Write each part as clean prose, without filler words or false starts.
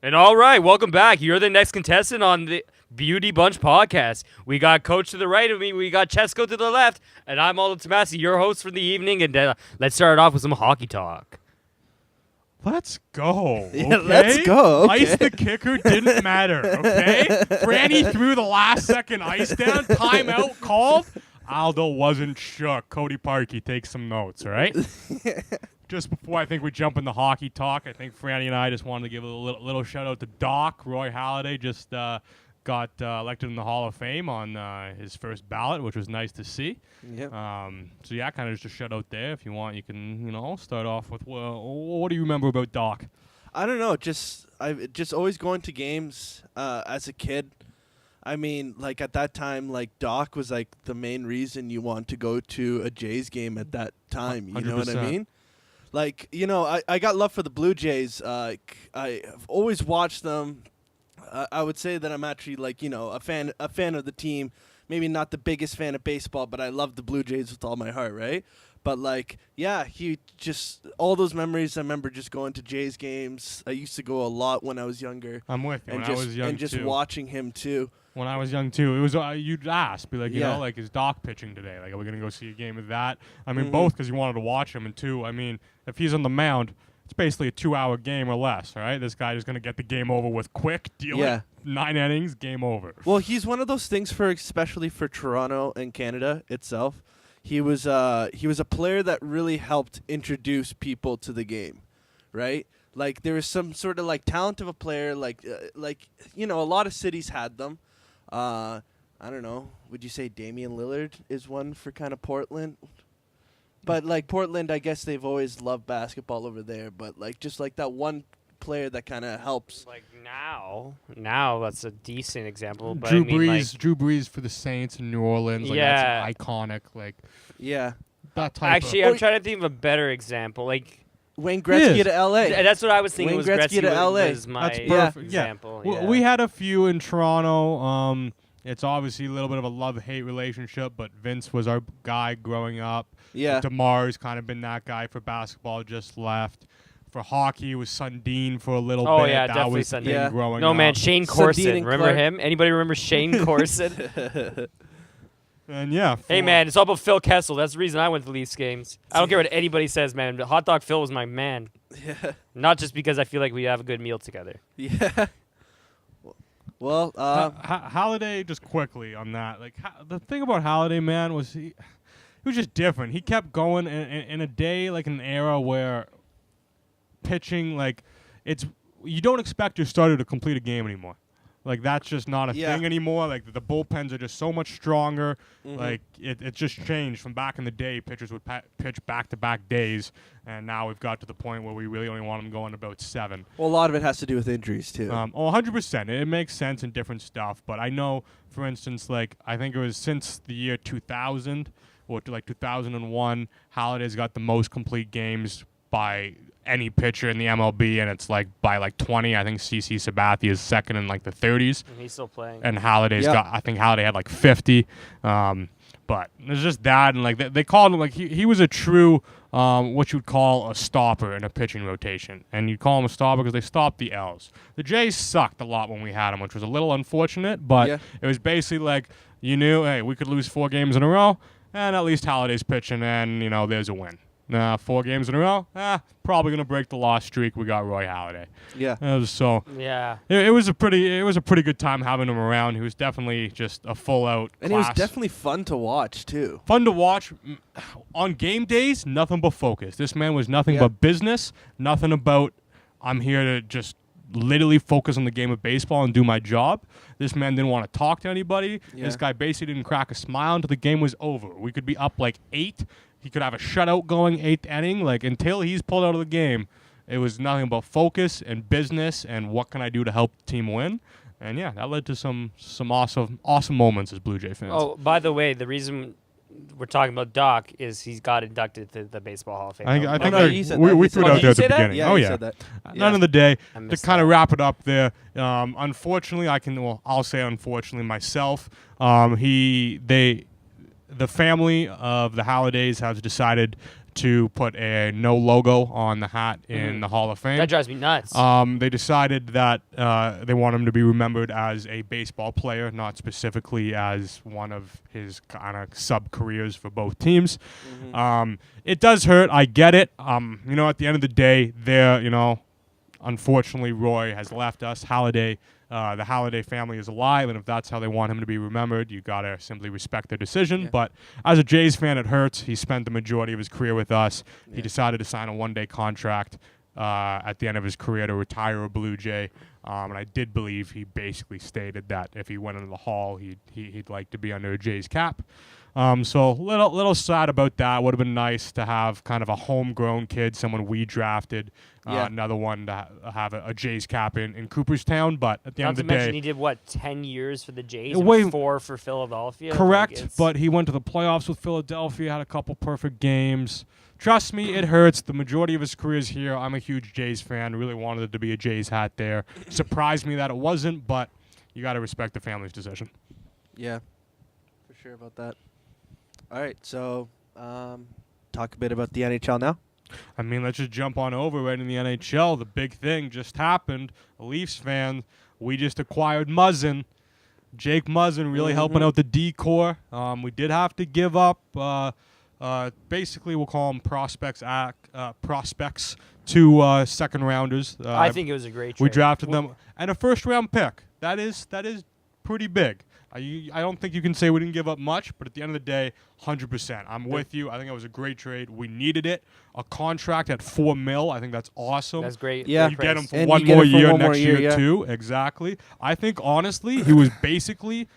And all right, welcome back. You're the next contestant on the Beauty Bunch podcast. We got Coach to the right of me, we got Chesko to the left, and I'm Aldo Tomasi, your host for the evening. And let's start it off with some hockey talk. Let's go. Okay? Yeah, let's go. Okay. Ice the kicker didn't matter. Okay, Franny threw the last second ice down. Timeout called. Aldo wasn't shook. Cody Parkey takes some notes. All right. Just before I think we jump into hockey talk, I think Franny and I just wanted to give a little shout out to Doc. Roy Halladay just got elected in the Hall of Fame on his first ballot, which was nice to see. Yep. So yeah, kind of just a shout out there. If you want, you can start off with what do you remember about Doc? I don't know. I just always going to games as a kid. I mean, like at that time, like Doc was like the main reason you want to go to a Jays game at that time. You 100%. Know what I mean? Like, I got love for the Blue Jays. I've always watched them. I would say that I'm actually like, a fan of the team. Maybe not the biggest fan of baseball, but I love the Blue Jays with all my heart, right? But like, yeah, he just all those memories. I remember just going to Jays games. I used to go a lot when I was younger. I'm with you. I was young and just too. watching him too. When I was young too, it was you'd ask, be like, like, is Doc pitching today? Like, are we gonna go see a game of that? I mean, both because you wanted to watch him, and two, I mean, if he's on the mound, it's basically a 2-hour game or less, right? This guy is gonna get the game over with quick, deal it, 9 innings, game over. Well, he's one of those things especially for Toronto and Canada itself. He was a player that really helped introduce people to the game, right? Like there was some sort of like talent of a player, like a lot of cities had them. I don't know. Would you say Damian Lillard is one for kind of Portland? But like Portland, I guess they've always loved basketball over there. But like just like that one player that kind of helps. Like now that's a decent example. But Drew I mean, Drew Brees for the Saints in New Orleans. Like, that's iconic. Like that type. Actually, I'm trying to think of a better example. Like Wayne Gretzky to L.A. That's what I was thinking. Wayne Gretzky to L.A. Was my That's perfect. example. Yeah. We had a few in Toronto. It's obviously a little bit of a love-hate relationship, but Vince was our guy growing up. Yeah. DeMar's kind of been that guy for basketball, just left. For hockey, it was Sundin for a little bit. Oh, yeah, that definitely was Sundin. Growing no, up. man, Shane Corson. Remember Clark. him? Anybody remember Shane Corson? And yeah. Hey, man, it's all about Phil Kessel. That's the reason I went to Leafs games. I don't care what anybody says, man. Hot Dog Phil was my man. Yeah. Not just because I feel like we have a good meal together. Yeah. Well, Halladay, just quickly on that. Like the thing about Halladay, man, was he was just different. He kept going in a day, like an era where pitching, like you don't expect your starter to complete a game anymore. Like that's just not a thing anymore. Like the bullpens are just so much stronger. Like it just changed from back in the day. Pitchers would pitch back-to-back days, and now we've got to the point where we really only want them going about 7. Well, a lot of it has to do with injuries too. 100%. It makes sense in different stuff, but I know, for instance, like I think it was since the year 2000 or like 2001, Halladay's got the most complete games by any pitcher in the MLB, and it's like by like 20. I think CC Sabathia is second in like the 30s. And he's still playing. And Halladay's got, I think Halladay had like 50. But it's just that, and like they called him, like he was a true what you would call a stopper in a pitching rotation. And you'd call him a stopper because they stopped the L's. The Jays sucked a lot when we had him, which was a little unfortunate, but it was basically like you knew, hey, we could lose 4 games in a row, and at least Halladay's pitching, and there's a win. 4 games in a row, probably gonna break the loss streak. We got Roy Halladay. Yeah. It was a pretty good time having him around. He was definitely just a full out. And he was definitely fun to watch too. Fun to watch on game days. Nothing but focus. This man was nothing but business. Nothing about I'm here to just literally focus on the game of baseball and do my job. This man didn't want to talk to anybody. This guy basically didn't crack a smile until the game was over. We could be up like 8. He could have a shutout going 8th inning. Like until he's pulled out of the game, it was nothing but focus and business and what can I do to help the team win. And that led to some awesome moments as Blue Jay fans. Oh, by the way, the reason we're talking about Doc is he's got inducted to the Baseball Hall of Fame. I think we threw it out there at the beginning. Yeah, said that. None of the day. To kind of wrap it up there, unfortunately, I'll say unfortunately myself, the family of the Halladays has decided to put a no logo on the hat in the Hall of Fame. That drives me nuts. They decided that they want him to be remembered as a baseball player, not specifically as one of his kind of sub-careers for both teams. It does hurt. I get it. At the end of the day, unfortunately, Roy has left us. Halladay, the Halladay family is alive, and if that's how they want him to be remembered, you got to simply respect their decision. Yeah. But as a Jays fan, it hurts. He spent the majority of his career with us. Yeah. He decided to sign a one-day contract at the end of his career to retire a Blue Jay. And I did believe he basically stated that if he went into the Hall, he'd like to be under a Jays cap. So little sad about that. Would have been nice to have kind of a homegrown kid, someone we drafted, another one to have a Jays cap in Cooperstown. But at the end of the day, not to mention he did 10 years for the Jays, and 4 for Philadelphia. Correct, but he went to the playoffs with Philadelphia, had a couple perfect games. Trust me, it hurts. The majority of his career is here. I'm a huge Jays fan. Really wanted it to be a Jays hat there. Surprised me that it wasn't, but you got to respect the family's decision. Yeah, for sure about that. All right, so talk a bit about the NHL now. I mean, let's just jump on over right in the NHL. The big thing just happened. Leafs fans, we just acquired Muzzin. Jake Muzzin really helping out the D-core. We did have to give up, basically we'll call them prospects to second rounders. I think it was a great trade. We drafted them. And a first-round pick. That is pretty big. I don't think you can say we didn't give up much, but at the end of the day, 100%. I'm with you. I think it was a great trade. We needed it. A contract at $4 million. I think that's awesome. That's great. Yeah. You get him for one more year next year, too. Exactly. I think, honestly, he was basically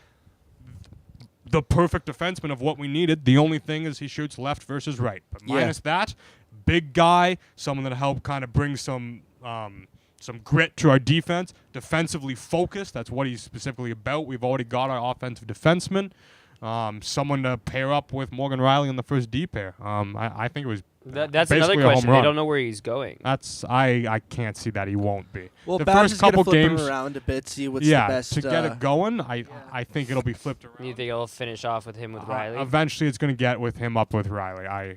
the perfect defenseman of what we needed. The only thing is he shoots left versus right. But minus that, big guy, someone that helped kind of bring some grit to our defense, defensively focused. That's what he's specifically about. We've already got our offensive defenseman, someone to pair up with Morgan Riley in the first D pair. I think it was that's another question. They don't know where he's going. I can't see that he won't be. Well, the Babs first couple is flip games him around a bit, see what's the best. To get it going. I think it'll be flipped around. You think it'll finish off with him with Riley? Eventually, it's going to get with him up with Riley.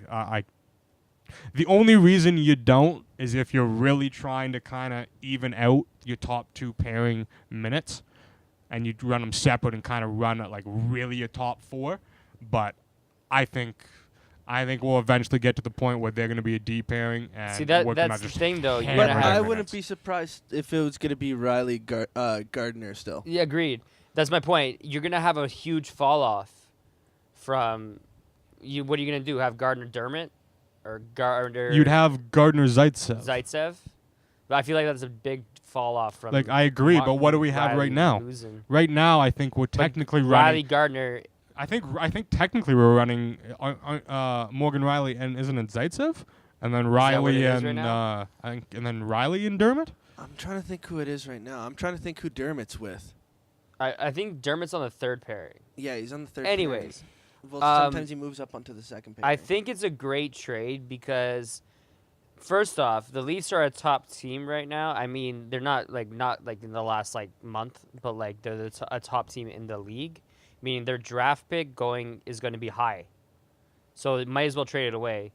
The only reason you don't is if you're really trying to kind of even out your top 2 pairing minutes, and you run them separate and kind of run at like really a top 4. But I think we'll eventually get to the point where they're going to be a D pairing. And see, that's the thing, though. But I wouldn't be surprised if it was going to be Riley Gardner still. Yeah, agreed. That's my point. You're going to have a huge fall off from you. What are you going to do? Have Gardner Dermott? Or Gardner. You'd have Gardner Zaitsev. But I feel like that's a big fall off from. Like I agree, but what do we have right now? Losing. Right now, I think we're technically running. Riley Gardner. I think technically we're running Morgan Riley and isn't it Zaitsev, and then Riley and and then Riley and Dermott. I'm trying to think who it is right now. I'm trying to think who Dermott's with. I think Dermott's on the third pairing. Yeah, he's on the third. Anyways. Pairing. Well, sometimes he moves up onto the second pairing. I think it's a great trade because, first off, the Leafs are a top team right now. I mean, they're not like in the last month, but they're a top team in the league. Meaning their draft pick is going to be high, so it might as well trade it away.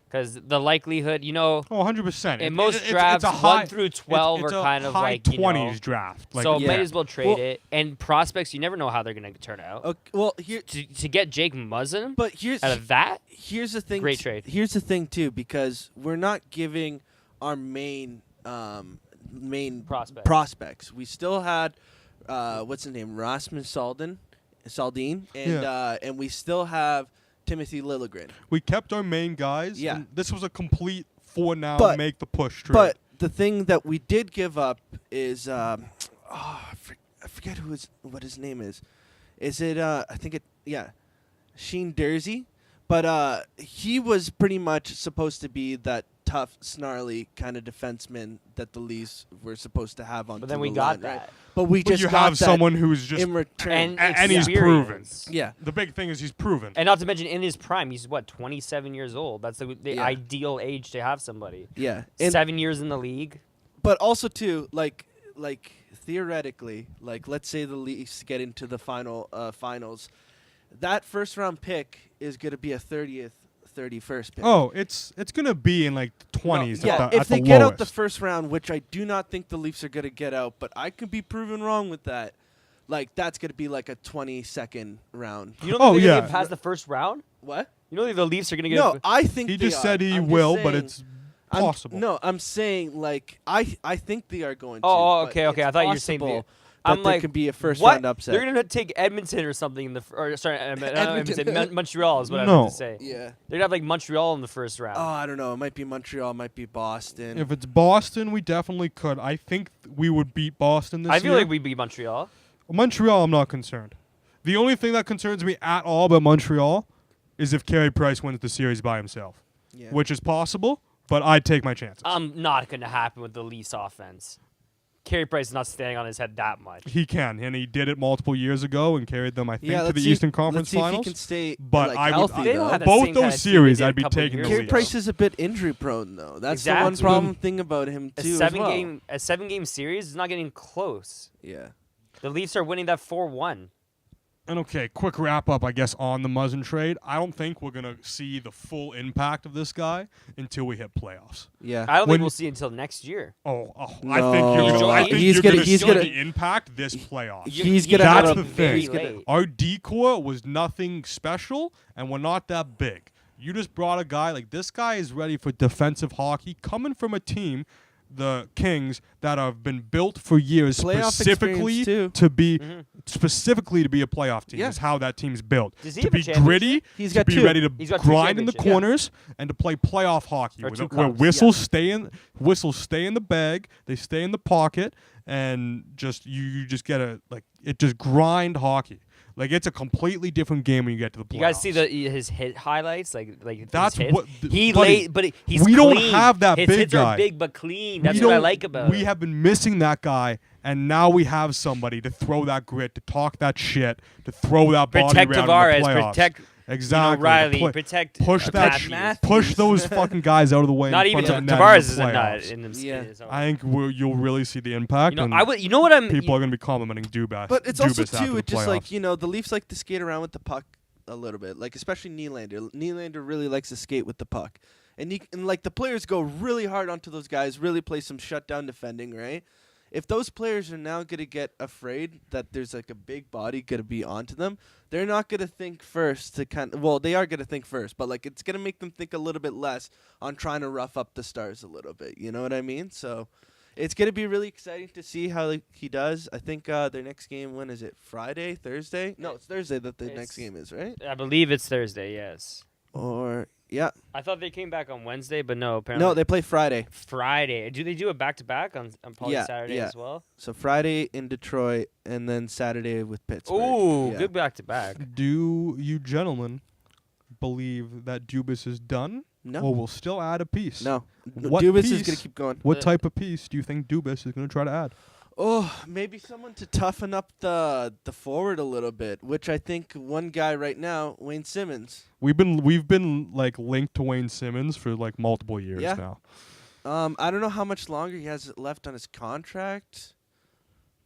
Because the likelihood, 100%. In most drafts, 1 through 12 are kind of high 20s draft. So might as well trade it. And prospects, you never know how they're going to turn out. Okay, well, to get Jake Muzzin out of that, here's the thing. Great trade. Here's the thing too, because we're not giving our main prospects. We still had what's his name, Rasmus Saldin, and we still have Timothy Liljegren. We kept our main guys. Yeah. And this was a complete make the push trade. But the thing that we did give up is I forget what his name is. Is it Sheen Dersey? But he was pretty much supposed to be that tough, snarly kind of defenseman that the Leafs were supposed to have on. But then we got line, that. Right? But we just got have someone who's just in return, and he's proven. Yeah. The big thing is he's proven. And not to mention in his prime, he's 27 years old. That's the ideal age to have somebody. Yeah. 7 years in the league. But also too, like theoretically, let's say the Leafs get into the finals, that first round pick is going to be a 30th 31st pick. Oh, it's gonna be in like the 20s. Yeah, at if the they get out the lowest. first round, which I do not think the Leafs are going to get out, but I could be proven wrong with that. Like, that's going to be like a 22nd round. You don't think they're yeah. gonna get past the first round? What? You don't think the Leafs are gonna get? No, I think He they just are. said he I'm just will, but saying- it's possible. I'm saying, like, I think they are going to. Oh, but okay. it's I thought you were saying possible I'm that there like, could be a first what? round upset. They're gonna take Edmonton or something in the Edmonton. Montreal is what I No. meant to say. Yeah. They're gonna have like Montreal in the first round. Oh, I don't know. It might be Montreal. It might be Boston. If it's Boston, we definitely could. I think we would beat Boston this I year. feel like we beat Montreal. Montreal, I'm not concerned. The only thing that concerns me at all about Montreal is if Carey Price wins the series by himself, Yeah. which is possible, but I'd take my chances. Not gonna happen with the Leafs offense. Carey Price is not standing on his head that much. He can, and he did it multiple years ago and carried them, I think, to let's the see- Eastern Conference let's see if Finals. he can stay But like, I would- healthy. They don't though. have that Both same kind those of team series, they did I'd be a couple taking years the Carey Leafs. Price is a bit injury prone, though. That's the one Exactly. problem thing about him A too. seven game series is not getting close. Yeah. The Leafs are winning that 4-1. And okay, quick wrap up, I guess, on the Muzzin trade. I don't think we're going to see the full impact of this guy until we hit playoffs. Yeah. I don't When- think we'll see until next year. Oh, I think No. you're gonna, I think He's you're gonna- gonna he's see gonna- the impact this playoffs. He's You gonna got That's him the very thing. late. Our decor was nothing special, and we're not that big. You just brought a guy like this guy is ready for defensive hockey, coming from a team, the Kings, that have been built for years Playoff specifically experience, to be Mhm. specifically to be a playoff team. Yeah. Is how that team's built. Does he To have a be championship? gritty, He's to got be two. ready to He's got two grind in the championships, yeah. corners, and to play playoff hockey Or where, two where cups, whistles stay in the bag, they stay in the pocket, and just you just get it just grind hockey. Like, it's a completely different game when you get to the playoffs. You guys see his hit highlights, like That's his hits? what He buddy, laid, but he's we clean. don't have that his big hits guy. are big but clean. That's We what I don't- like about We him. have been missing that guy, and now we have somebody to throw that grit, to talk that shit, to throw that body Protect around Tavares, in the playoffs. protect exactly. Riley, to protect push that Matthews. push those fucking guys out of the way. Not in even front of the net Tavares in is the a nut playoffs. in them. Yeah. I think you'll really see the impact. and You know what I'm. people are going to be complimenting Dubas. But it's also Dubas after too. the It's just like playoffs. the Leafs like to skate around with the puck a little bit, like especially Nylander. Nylander really likes to skate with the puck, and like the players go really hard onto those guys, really play some shutdown defending, right? If those players are now gonna get afraid that there's like a big body gonna be onto them, they're not gonna think first to they are gonna think first, but like it's gonna make them think a little bit less on trying to rough up the Stars a little bit. You know what I mean? So. It's going to be really exciting to see how he does. I think their next game, when is it? Friday? Thursday? No, it's Thursday that the next game is, right? I believe it's Thursday. Yes. Or, yeah. I thought they came back on Wednesday, but no. Apparently. No, they play Friday. Friday. Do they do a back-to-back on probably Yeah, Saturday yeah. as well? So Friday in Detroit and then Saturday with Pittsburgh. Ooh, Yeah. good back-to-back. Do you gentlemen believe that Dubas is done, No. or will still add a piece? No. What Dubas is piece? going to keep going. What type of piece do you think Dubas is going to try to add? Oh, maybe someone to toughen up the forward a little bit, which I think one guy right now, Wayne Simmons. We've been like linked to Wayne Simmons for like multiple years Yeah. now. I don't know how much longer he has left on his contract,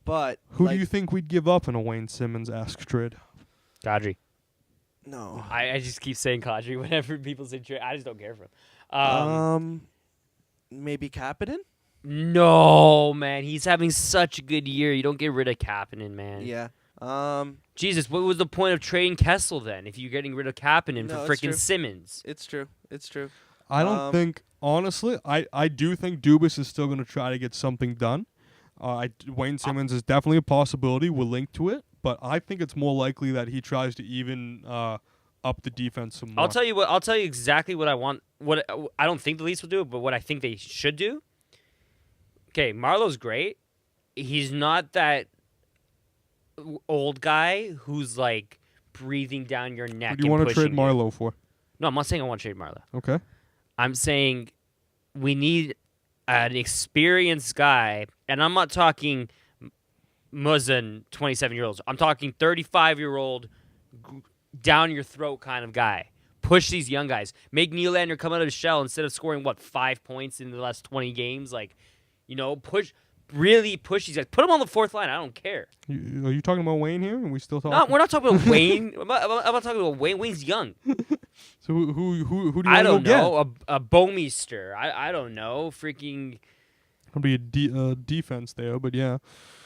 but Who like, do you think we'd give up in a Wayne Simmons-esque trade? Kadri. No. I just keep saying Kadri whenever people say trade. I just don't care for him. Maybe Kapanen? No, man. He's having such a good year. You don't get rid of Kapanen, man. Yeah. Jesus, what was the point of trading Kessel then if you're getting rid of Kapanen No, for it's true. freaking Simmons? It's true. It's true. I don't think, honestly, I do think Dubas is still going to try to get something done. Wayne Simmons is definitely a possibility. We're linked to it, but I think it's more likely that he tries to even up the defense some more. I'll tell you exactly what I want. What I don't think the Leafs will do, but what I think they should do. Okay, Marlowe's great. He's not that old guy who's like breathing down your neck. What do you and want to trade pushing you. Marlowe for? No, I'm not saying I want to trade Marlowe. Okay. I'm saying we need an experienced guy, and I'm not talking Muzzin 27-year-olds. I'm talking 35-year-old down your throat kind of guy. Push these young guys. Make Nylander come out of his shell instead of scoring 5 points in the last 20 games. Like, really push these guys. Put them on the fourth line. I don't care. Are you talking about Wayne here? And we still talking? No, we're not talking about Wayne. I'm not talking about Wayne. Wayne's young. So who do you want I to don't go get? know. A Bomeister. I don't know. Freaking. It'll be a defense there, but yeah.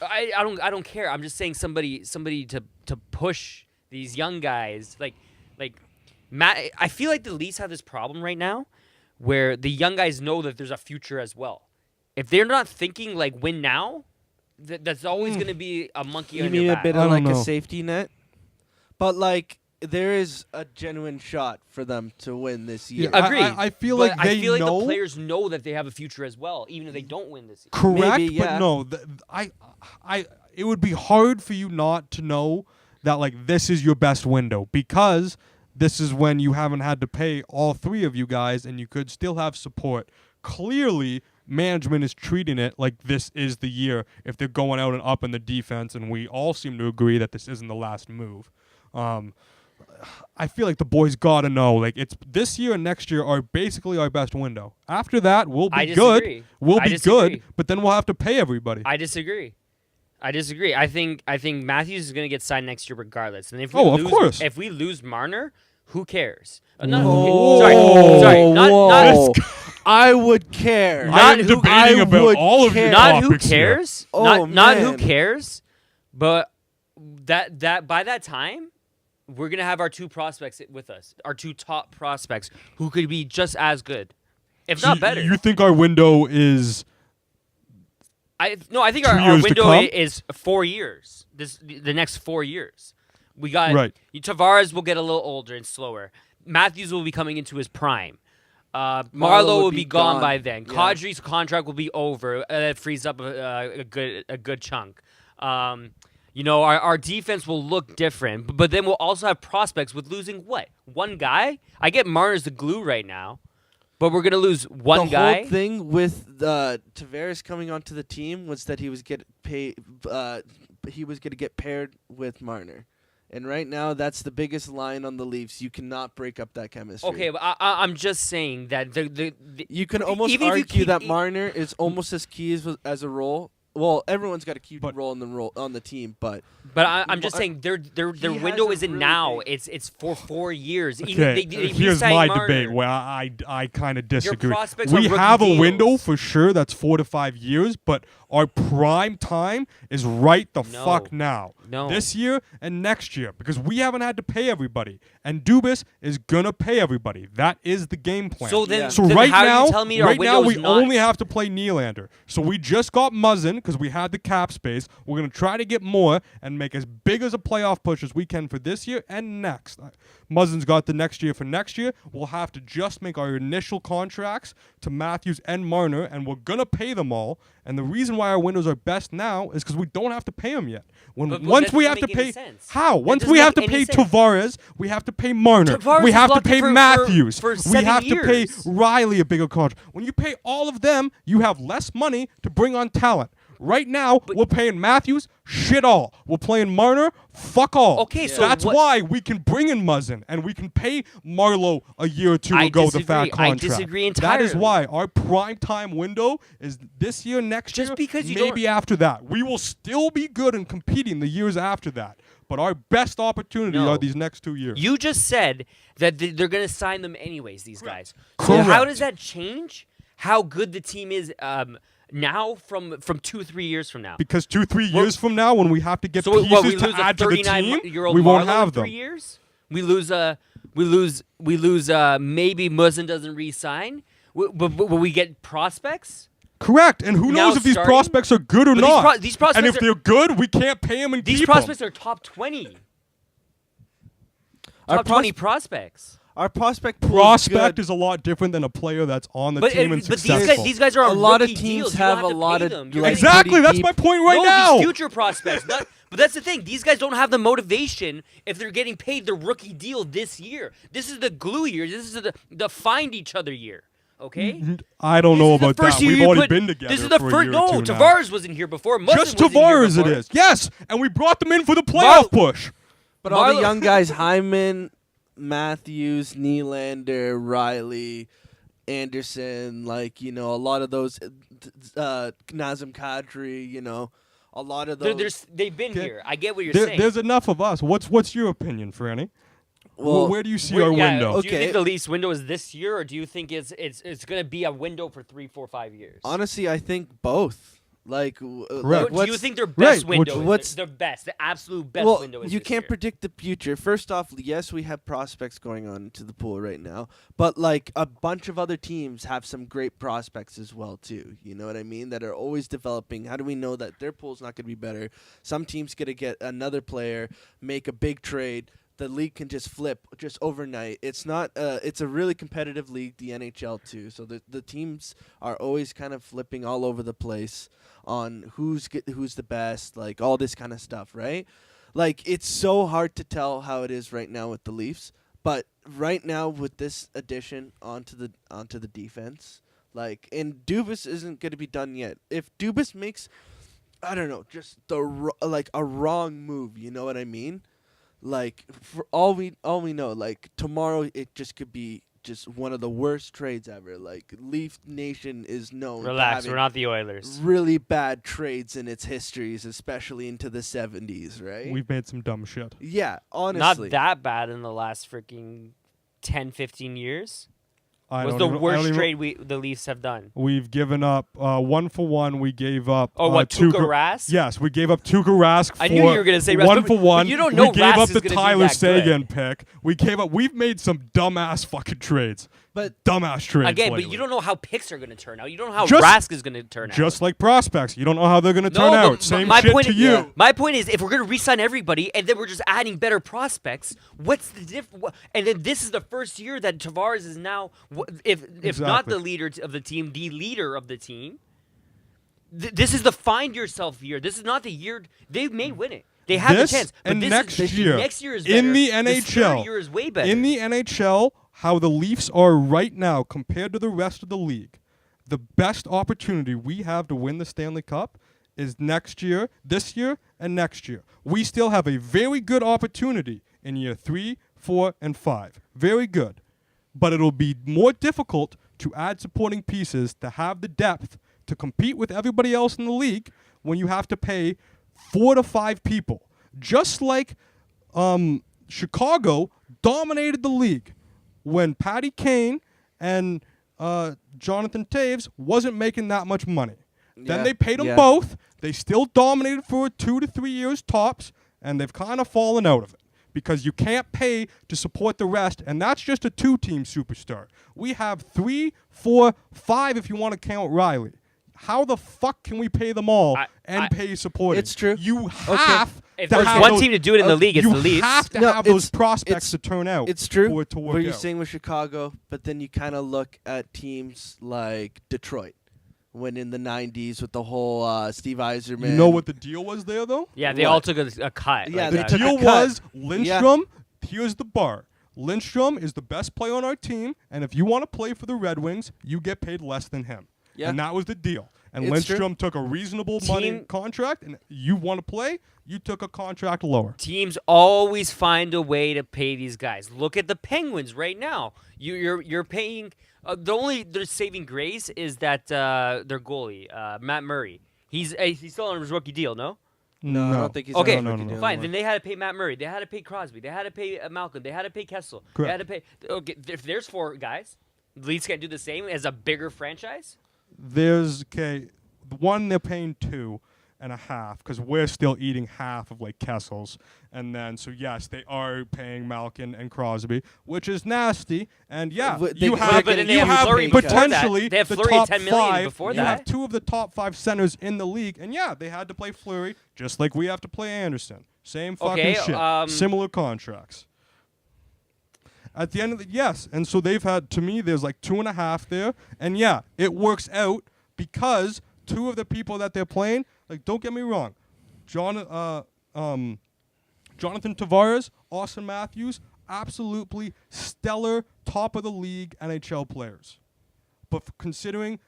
I don't care. I'm just saying somebody to push these young guys. Like Matt. I feel like the Leafs have this problem right now, where the young guys know that there's a future as well. If they're not thinking like win now, that's always going to be a monkey on your back. You mean a bit I of don't like know. a safety net? But like there is a genuine shot for them to win this year. Yeah, Agreed. I feel But like they I feel like know. the players know that they have a future as well, even if they don't win this year. Correct, Maybe, yeah. but no. It would be hard for you not to know that like this is your best window, because this is when you haven't had to pay all three of you guys, and you could still have support. Clearly, management is treating it like this is the year if they're going out and up in the defense, and we all seem to agree that this isn't the last move. I feel like the boys gotta know, like, it's this year and next year are basically our best window. After that, we'll be good. We'll be good, but then we'll have to pay everybody. I disagree. I think Matthews is going to get signed next year regardless. And if we of course. If we lose Marner, who cares? Sorry. Whoa. I would care. I'm debating about all of your Not who topics here. cares. Oh, not who man. cares. But that by that time, we're gonna have our two prospects with us, our two top prospects, who could be just as good, if not better. You think our window is? I think 2 our years to window come? is 4 years. The next 4 years. We got Right. Tavares will get a little older and slower. Matthews will be coming into his prime. Marlowe Marlowe will would be be gone gone. by then. Yeah. Kadri's contract will be over. That frees up a good chunk. Our defense will look different, but then we'll also have prospects with losing what? One guy? I get Marner's the glue right now, but we're gonna lose one the guy. whole thing with Tavares coming onto the team was that he was get paid. He was going to get paired with Marner, and right now that's the biggest line on the Leafs. You cannot break up that chemistry. Okay, but I'm just saying that the You can almost even if you argue keep- that Marner is almost as key as a role. Well, everyone's got a key But- role on the team, but I'm just saying their He window has a isn't really now. big- It's for 4 years. Okay, They here's re-signed my Marner. debate where I kind of disagree. prospects are We rookie have a window deals. for sure that's 4 to 5 years, but our prime time is right the No. fuck now. No. This year and next year, because we haven't had to pay everybody, and Dubas is gonna pay everybody. That is the game plan. So then, Yeah. So then right how now, are you telling me our right now window's we not? only have to play Nylander. So we just got Muzzin because we had the cap space. We're gonna try to get more and make as big as a playoff push as we can for this year and next. Muzzin's got the next year for next year. We'll have to just make our initial contracts to Matthews and Marner, and we're gonna pay them all. And the reason why our windows are best now is because we don't have to pay them yet. But Once that we doesn't have to make any pay, sense. how? That Once doesn't we have to make pay any sense. Tavares, we have to pay Marner. Tavares We is have to locked in pay for Matthews. for we 7 have to pay years. Riley a bigger contract. When you pay all of them, you have less money to bring on talent. Right now, we're paying Matthews shit all. We're playing Marner fuck all. Okay, so that's what- why we can bring in Muzzin and we can pay Marlowe a year or two I ago the fat disagree. I contract. disagree That is entirely. why our prime time window is this year, next Just year, because you maybe after that. We will still be good and competing the years after that. But our best opportunity No. are these next 2 years. You just said that they're going to sign them anyways, these guys. So Correct. how does that change how good the team is now from 2-3 years from now? Because 2-3 years from now, when we have to get So pieces what, we to lose a add to the team, 39-year-old we won't Marlowe have in them. 3 years? We lose maybe Muzzin doesn't re-sign? But will we get prospects? Correct. And who Now knows if these starting? prospects are good or But not. these prospects and if are- they're good, we can't pay them and These keep prospects them. are top 20. Our Top 20 prospects. our prospect pool Prospect is is a lot different than a player that's on the But, team and but successful. these guys are on A lot of rookie teams deals. You have don't a lot to of, pay them. You're like, getting- Exactly. pretty That's deep. my point right no, now. these future prospects. But that's the thing. These guys don't have the motivation if they're getting paid the rookie deal this year. This is the glue year. This is the find each other year. Okay? I don't This know is the about first that. year We've you already put- been together This is the for a first. year No, or two now. Tavares wasn't here before. Muzzin Just wasn't here Tavares it before. is. Yes. And we brought them in for the playoff push. But all the Marlo- young guys, Hyman, Matthews, Nylander, Riley, Anderson, a lot of those, Nazem Kadri, a lot of those. They've been Okay. here. I get what you're saying. There's enough of us. What's your opinion, Franny? Well, where do you see our window? Do you think the Leafs window is this year, or do you think it's going to be a window for 3, 4, 5 years? honestly, I think both. Like, Correct. Do you think their best Right, window what's- is their best, the absolute best well, window is you this can't year? predict the future. First off, yes, we have prospects going on into the pool right now, but like a bunch of other teams have some great prospects as well too. You know what I mean? That are always developing. How do we know that their pool's not going to be better? Some teams going to get another player, make a big trade. The league can just flip just overnight. It's not. It's a really competitive league, the NHL too. So the teams are always kind of flipping all over the place on who's the best, like all this kind of stuff, right? Like it's so hard to tell how it is right now with the Leafs. But right now with this addition onto the defense, like, and Dubas isn't going to be done yet. If Dubas makes, I don't know, just like a wrong move, you know what I mean? Like, for all we know, like tomorrow it just could be just one of the worst trades ever. Like, Leaf Nation is known Relax, for we're not the Oilers. really bad trades in its histories, especially into the 70s, right? We've made some dumb shit. Yeah, honestly. Not that bad in the last freaking 10, 15 years. I Was don't the even- I don't worst even- trade the Leafs have done? We've given up 1-for-1. We gave up. Oh, what, Tuukka Tuukka Rask? Yes, we gave up Tuukka Rask. I knew you were gonna say Rask, 1-for-1. but you don't know We gave Rask up is the gonna be Tyler that good. Sagan pick. We gave up. We've made some dumbass fucking trades. But Dumbass trades. Again, lately. but you don't know how picks are going to turn out. You don't know how Just- Rask is going to turn out. Just like prospects, you don't know how they're going to No, turn but out. Same my shit point to is, you. yeah. My point is, if we're going to re-sign everybody and then we're just adding better prospects, what's the difference? And then this is the first year that Tavares is now, if not Exactly. the leader of the team, the leader of the team. This is the find yourself year. This is not the year they may win it. They have This a chance. But and this next is, year, next year is better. in the This third NHL, year is way better. In the NHL, how the Leafs are right now compared to the rest of the league, the best opportunity we have to win the Stanley Cup is next year, this year, and next year. We still have a very good opportunity in year 3, 4, and 5. Very good. But it'll be more difficult to add supporting pieces to have the depth to compete with everybody else in the league when you have to pay 4 to 5 people. Just like Chicago dominated the league when Patty Kane and Jonathan Taves wasn't making that much money. Then Yeah, they paid them yeah. both. They still dominated for 2 to 3 years tops, and they've kind of fallen out of it because you can't pay to support the rest, and that's just a 2-team superstar. We have 3, 4, 5 if you want to count Riley. How the fuck can we pay them all and pay supporting? It's true. You have If to there's have one those, team to do it in the league, it's you the Leafs. have to No, have those it's- prospects to turn out. It's true for it to work what you're out. saying with Chicago, but then you kind of look at teams like Detroit, when in the 90s with the whole Steve Yzerman. You know what the deal was there, though? Yeah, they What? all took a cut. Yeah, like they The that. took a deal cut. was Lindstrom. Here's the bar. Lindstrom is the best player on our team, and if you want to play for the Red Wings, you get paid less than him. Yeah. And that was the deal. And It's Lindstrom took a reasonable money Team- contract, and you want to play, you took a contract lower. Teams always find a way to pay these guys. Look at the Penguins right now. You're paying. Their saving grace is that their goalie Matt Murray. He's still on his rookie deal. No. No, I don't think he's Okay, on a rookie deal fine. anymore. Then they had to pay Matt Murray. They had to pay Crosby. They had to pay Malcolm. They had to pay Kessel. They Correct. had to pay. Okay, if there's 4 guys, the Leafs can't do the same as a bigger franchise. There's, the one they're paying 2.5 because we're still eating half of like Kessel's. And then, so yes, they are paying Malkin and Crosby, which is nasty. And yeah, But you they- have, but then they you have have Fleury before that. potentially They have the Fleury at top 10 million 5. before you that. have 2 of the top 5 centers in the league. And yeah, they had to play Fleury just like we have to play Anderson. Same fucking Okay, shit. Similar contracts. At the end of the yes, and so they've had, to me, there's like 2.5 there, and yeah, it works out because 2 of the people that they're playing, like, don't get me wrong, Jonathan Tavares, Austin Matthews, absolutely stellar, top of the league NHL players. But considering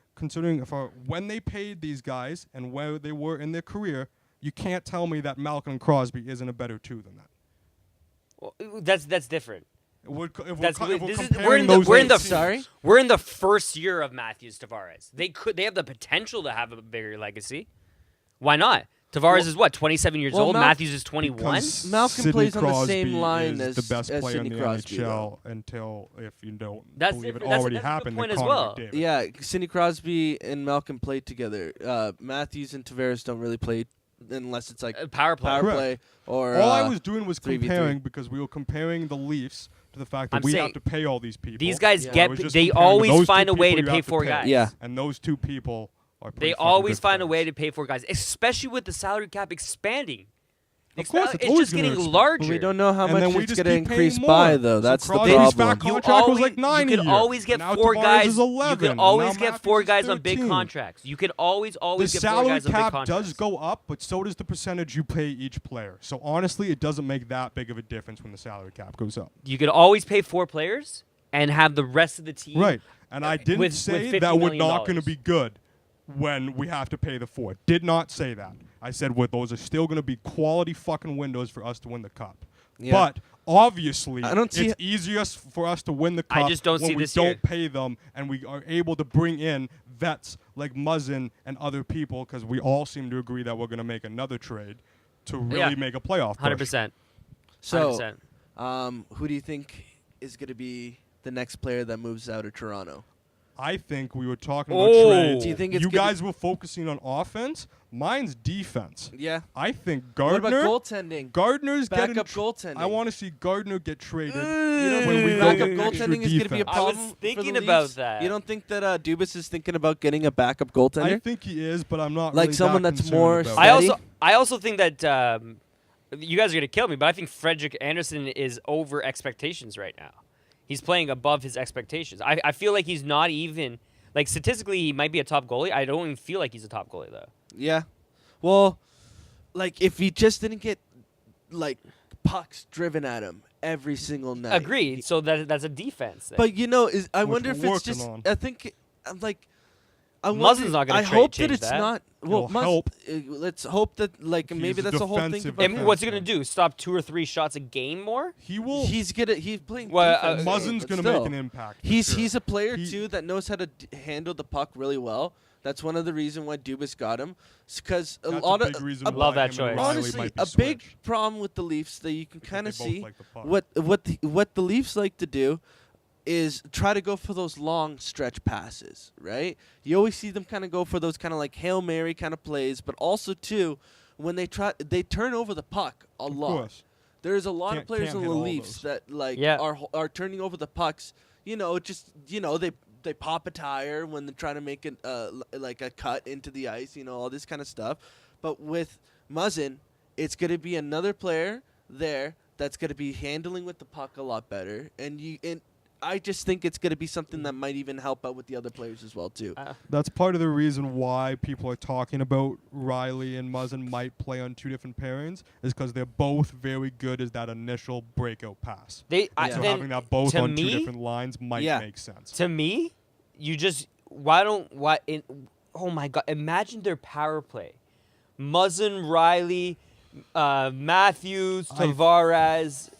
when they paid these guys and where they were in their career, you can't tell me that Malcolm Crosby isn't a better 2 than that. Well, that's different. We're We're in the first year of Matthews Tavares. They have the potential to have a bigger legacy. Why not? Tavares is what, 27 years well, old? Matthews is 21? Because Malcolm Sidney plays on the Crosby same line is as the best as player Sidney in the Crosby, NHL until, if you don't That's believe it different. already That's a good happened, point then as Connor well. McDavid. Yeah, Sidney Crosby and Malcolm played together. Matthews and Tavares don't really play unless it's like Power play. power Correct. play or. All I was doing was 3v3. comparing because we were comparing the Leafs to the fact that I'm we saying have to pay all these people. These guys Yeah. I get. was just They comparing always those find two a way people to you pay have for pay. guys. Yeah. And those two people are pretty They fucking always good find a players. way to pay for guys, especially with the salary cap expanding. Of course, it's it's always just gonna getting expand. larger. But we don't know how And much then we it's just going to keep paying increase more. by, though. So That's the Crosby's problem. back contract was like 9 You a can year. always get Now four Tavares guys. is You 11, can and always now get four Matthews is guys on big 13. contracts. You can always The get four salary guys on big cap contracts. does go up, but so does the percentage you pay each player. So honestly, it doesn't make that big of a difference when the salary cap goes up. You could always pay 4 players and have the rest of the team. Right. And I didn't with say $50 that we're million. not going to be good when we have to pay the 4. Did not say that. I said those are still going to be quality fucking windows for us to win the cup. Yeah. But obviously, I don't see it's easier for us to win the cup just don't when see we this don't year. pay them and we are able to bring in vets like Muzzin and other people because we all seem to agree that we're going to make another trade to really Yeah. make a playoff push. 100%. So, 100%. who do you think is going to be the next player that moves out of Toronto? I think we were talking about Oh. trades. Do you think it's you gonna- guys were focusing on offense? Mine's defense. Yeah. I think What about Gardner. goaltending? Gardner's getting. Backup goaltending. I want to see Gardner get traded. You don't when think we backup go extra goaltending is going to be a defense. I was problem? for thinking the about Leafs? that. You don't think that Dubas is thinking about getting a backup I goaltender? think he is, but I'm not Like really someone that that's concerned more about I it. steady? also think that you guys are gonna kill me, but I think Frederick Anderson is over expectations right now. He's playing above his expectations. I feel like he's not even like statistically he might be a top goalie. I don't even feel like he's a top goalie though. Yeah. Well, like if he just didn't get like pucks driven at him every single night. Agreed. So that's a defense. Then. But I Which wonder if we're it's just. working on. I think I'm like. I Muzzin's wonder- not gonna I hope that change it's that. not. Well, It'll help. Let's hope that like He's maybe a that's the whole thing. defensive About and defenseman. what's he gonna do? Stop 2 or 3 shots a game more? He will. He's playing. Well, defense, Muzzin's but going to still. make an impact. for He's sure. he's a player He- too that knows how to handle the puck really well. That's one of the reasons why Dubas got him. Because a That's lot a of big reason a- why Love that him and choice. Riley honestly might be a big switched, problem with the Leafs that you can because kind they of both see like the puck. what the Leafs like to do is try to go for those long stretch passes, right? You always see them kind of go for those kind of like Hail Mary kind of plays, but also too when they turn over the puck a Of lot. course. There's a lot of Can't- players can't in hit the all Leafs those. that like Yeah. are turning over the pucks. They pop a tire when they're trying to make it like a cut into the ice. All this kind of stuff. But with Muzzin, it's going to be another player there that's going to be handling with the puck a lot better, and I just think it's going to be something that might even help out with the other players as well too. That's part of the reason why people are talking about Riley and Muzzin might play on 2 different pairings is because they're both very good as that initial breakout pass. They Yeah. So then, having that both to on 2 me- different lines might Yeah. make sense. To me, oh my god, imagine their power play. Muzzin, Riley, Matthews, I Tavares, I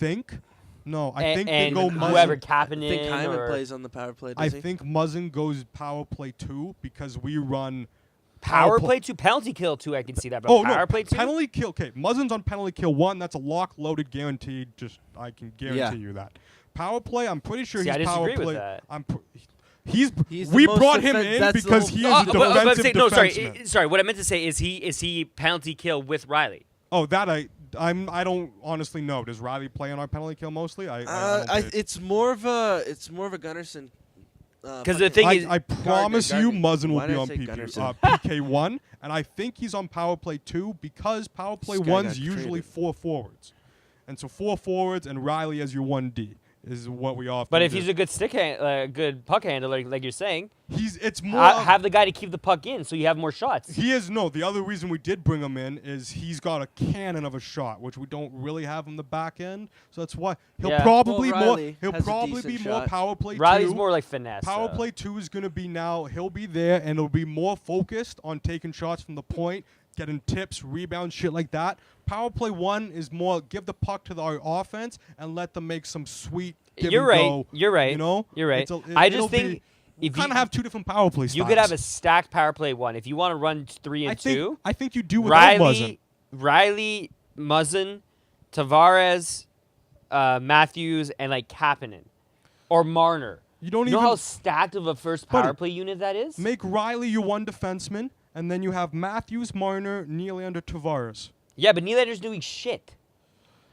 think they and go whoever Muzzin. I Kapanen think Hyman or plays on the power play. I Does he? think Muzzin goes power play 2 because we run power pl- play 2, penalty kill 2. I can see that, but Oh power no, play 2. penalty kill. Okay, Muzzin's on penalty kill 1. That's a lock loaded guaranteed. I can guarantee you that. Power play, I'm pretty sure See, I he's power disagree with play. that. He's the We most brought him defen- in that's the because whole- he is a defensive no, defenseman. sorry. What I meant to say is he penalty kill with Riley. Oh, that I don't honestly know. Does Riley play on our penalty kill mostly? I don't pay- it's more of a Gunnarsson. Because the thing is, I promise you, Gardner. Muzzin will Why be did I on say Gunnarsson? PK1, and I think he's on power play 2 because power play This guy 1's got usually traded. 4 forwards, and so 4 forwards and Riley as your 1D is what we often. but if do. he's a good good puck handler, like you're saying, it's more have the guy to keep the puck in, so you have more shots. He is the other reason we did bring him in is he's got a cannon of a shot, which we don't really have on the back end. So that's why he'll Yeah. probably Well, Riley he'll has a probably decent be more shot. power play Riley's 2. more like finesse. Power play 2 is going to be now. He'll be there, and it'll be more focused on taking shots from the point, getting tips, rebounds, shit like that. Power play 1 is more give the puck to our offense and let them make some sweet give You're and right. go, You're right. You know? You're right. It's a- I it'll just think If kind of have two different power play styles. you could have a stacked power play one. If you want to run 3 and 2, I think you do without Muzzin. Riley, Muzzin, Tavares, Matthews, and like Kapanen or Marner. You don't know even how stacked of a first power play unit that is? Make Riley your one defenseman, and then you have Matthews, Marner, Nylander, Tavares. Yeah, but Nylander's doing shit.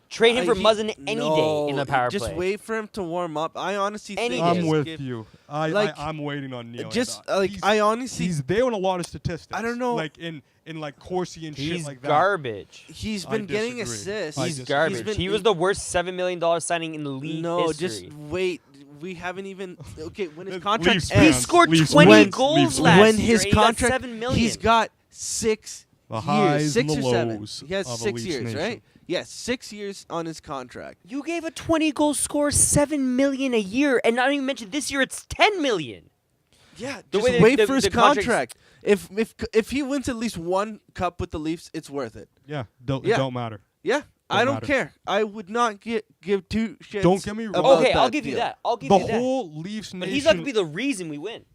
Trade him for Muzzin any day in the power play. Just wait for him to warm up. I honestly think I'm with you. I'm waiting on Nylander. Just I honestly, he's there on a lot of statistics. I don't know, like in like Corsi and shit like that. He's garbage. He's been getting assists. He's garbage. He was the worst $7 million signing in the league history. Just wait. We haven't even when his contract ends. He scored 20 goals last when year. His contract, $7 million. He's got 6 years, 6 or 7. He has 6 years, right? Yes, 6 years on his contract. You gave a 20-goal scorer $7 million a year, and not even mention this year it's $10 million. Yeah, just wait for his contract. If he wins at least one cup with the Leafs, it's worth it. Yeah, it don't matter. Yeah, I don't care. I would not give two shits. Don't get me wrong. Okay, I'll give you that. The whole Leafs nation. But he's not gonna be the reason we win.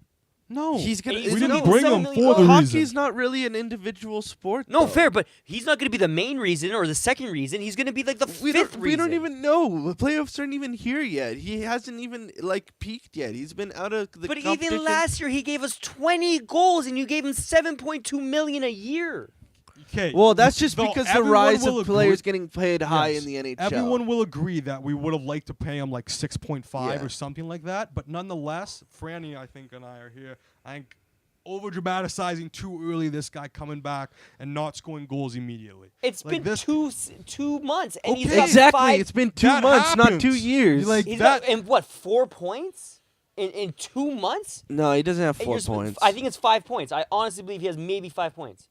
No, we didn't bring him for the reason. Hockey's not really an individual sport. No, fair, but he's not going to be the main reason or the second reason. He's going to be like the fifth reason. We don't even know. The playoffs aren't even here yet. He hasn't even peaked yet. He's been out of the competition. But even last year, he gave us 20 goals, and you gave him $7.2 million a year. Okay. Well, that's just because the rise of players getting paid high in the NHL. Everyone will agree that we would have liked to pay him like 6.5 or something like that. But nonetheless, Franny, I think, and I are here. I think over-dramatizing too early this guy coming back and not scoring goals immediately. It's been 2 months. And he's exactly. Got 5. It's been 2 months, not 2 years. He's got, in what, 4 points? In 2 months? No, he doesn't have 4 points. I think it's 5 points. I honestly believe he has maybe 5 points.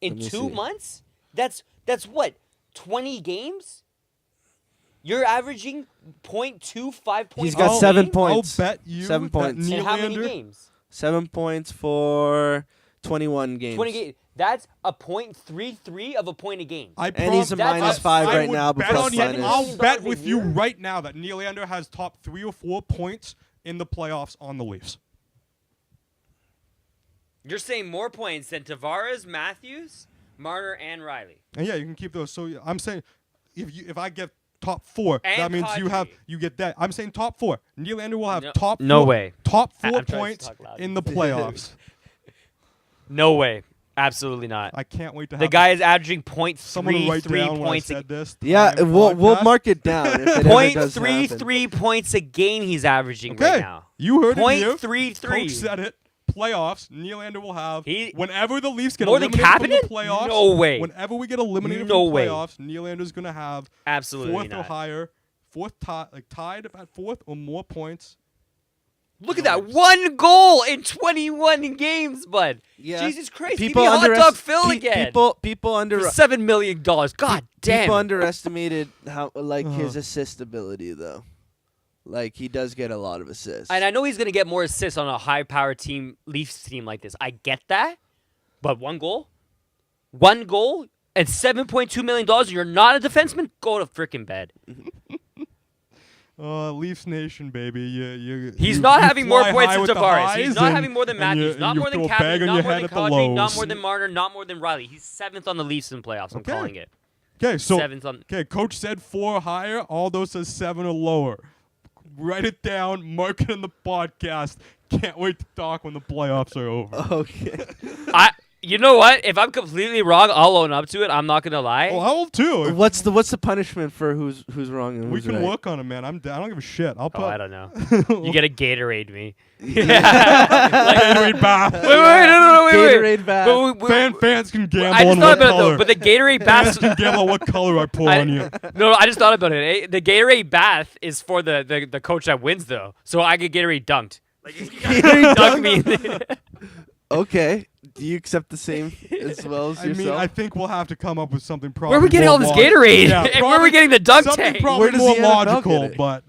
In 2 months? That's what? 20 games? You're averaging 0.25 points. He's got 7 points. I'll bet you 7 points. And how many games? 7 points for 21 games. 20 games. That's a .33 of a point a game. And he's a -5 right now. I'll bet with you right now that Nylander has top 3 or 4 points in the playoffs on the Leafs. You're saying more points than Tavares, Matthews, Marner, and Riley. And yeah, you can keep those. So I'm saying, if I get top 4, and that means you get that. I'm saying top 4. Nylander will have top 4. No way. Top 4 points in the playoffs. No way. Absolutely not. I can't wait to have the guy is averaging .33 points a game. Yeah, we'll mark it down. .33 points a game he's averaging right now. You heard it here. .33. Coach said it. Playoffs, Nylander will have whenever the Leafs get more than eliminated from Kapanen? the playoffs. No way. Whenever we get eliminated from the playoffs, Nylander's gonna have absolutely 4th or higher, tied at 4th or more points. Look at that, 1 goal in 21 games, bud. Yeah. Jesus Christ, give me hot dog Phil again. People under $7 million. God damn. People underestimated how his assist ability though. He does get a lot of assists. And I know he's going to get more assists on a high-powered Leafs team like this. I get that. But 1 goal? 1 goal and $7.2 million, and you're not a defenseman? Go to freaking bed. Leafs Nation, baby. He's not having more points than Tavares. He's not having more than Matthews. Not more than Kapanen. Not more than Kadri. Not more than Marner. Not more than Riley. He's 7th on the Leafs in playoffs. I'm calling it. Okay, so 7th on. Okay, Coach said 4 higher. Aldo says 7 or lower. Write it down. Mark it in the podcast. Can't wait to talk when the playoffs are over. Okay. You know what? If I'm completely wrong, I'll own up to it. I'm not gonna lie. Well, I will too. What's the punishment for who's wrong and we who's can right? work on it, man. I don't give a shit. I'll put. I don't know. You get a Gatorade me. Gatorade bath. Wait, no, Gatorade bath. Fans can gamble I just on thought what about color. it though, but the Gatorade bath can gamble on what color I pour on you. No, I just thought about it. The Gatorade bath is for the coach that wins though, so I get Gatorade dunked. Gatorade dunk me. Okay. Do you accept the same as well as yourself? I mean, I think we'll have to come up with something probably. Where are we getting all this Gatorade? And where are we getting the dunk tank? Probably more logical, but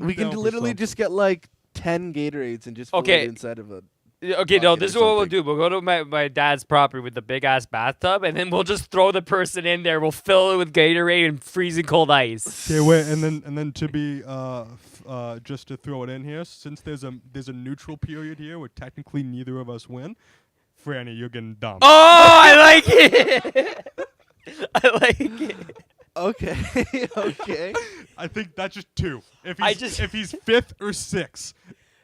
we can literally just get 10 Gatorades and just put it inside of a. Okay, no, this is what we'll do. We'll go to my dad's property with the big ass bathtub, and then we'll just throw the person in there. We'll fill it with Gatorade and freezing cold ice. Okay, wait, and then to be just to throw it in here, since there's a neutral period here where technically neither of us win, Franny, you're getting dumped. Oh, I like it. I like it. Okay. Okay. I think that's just 2. If I he's just- if he's 5th or 6th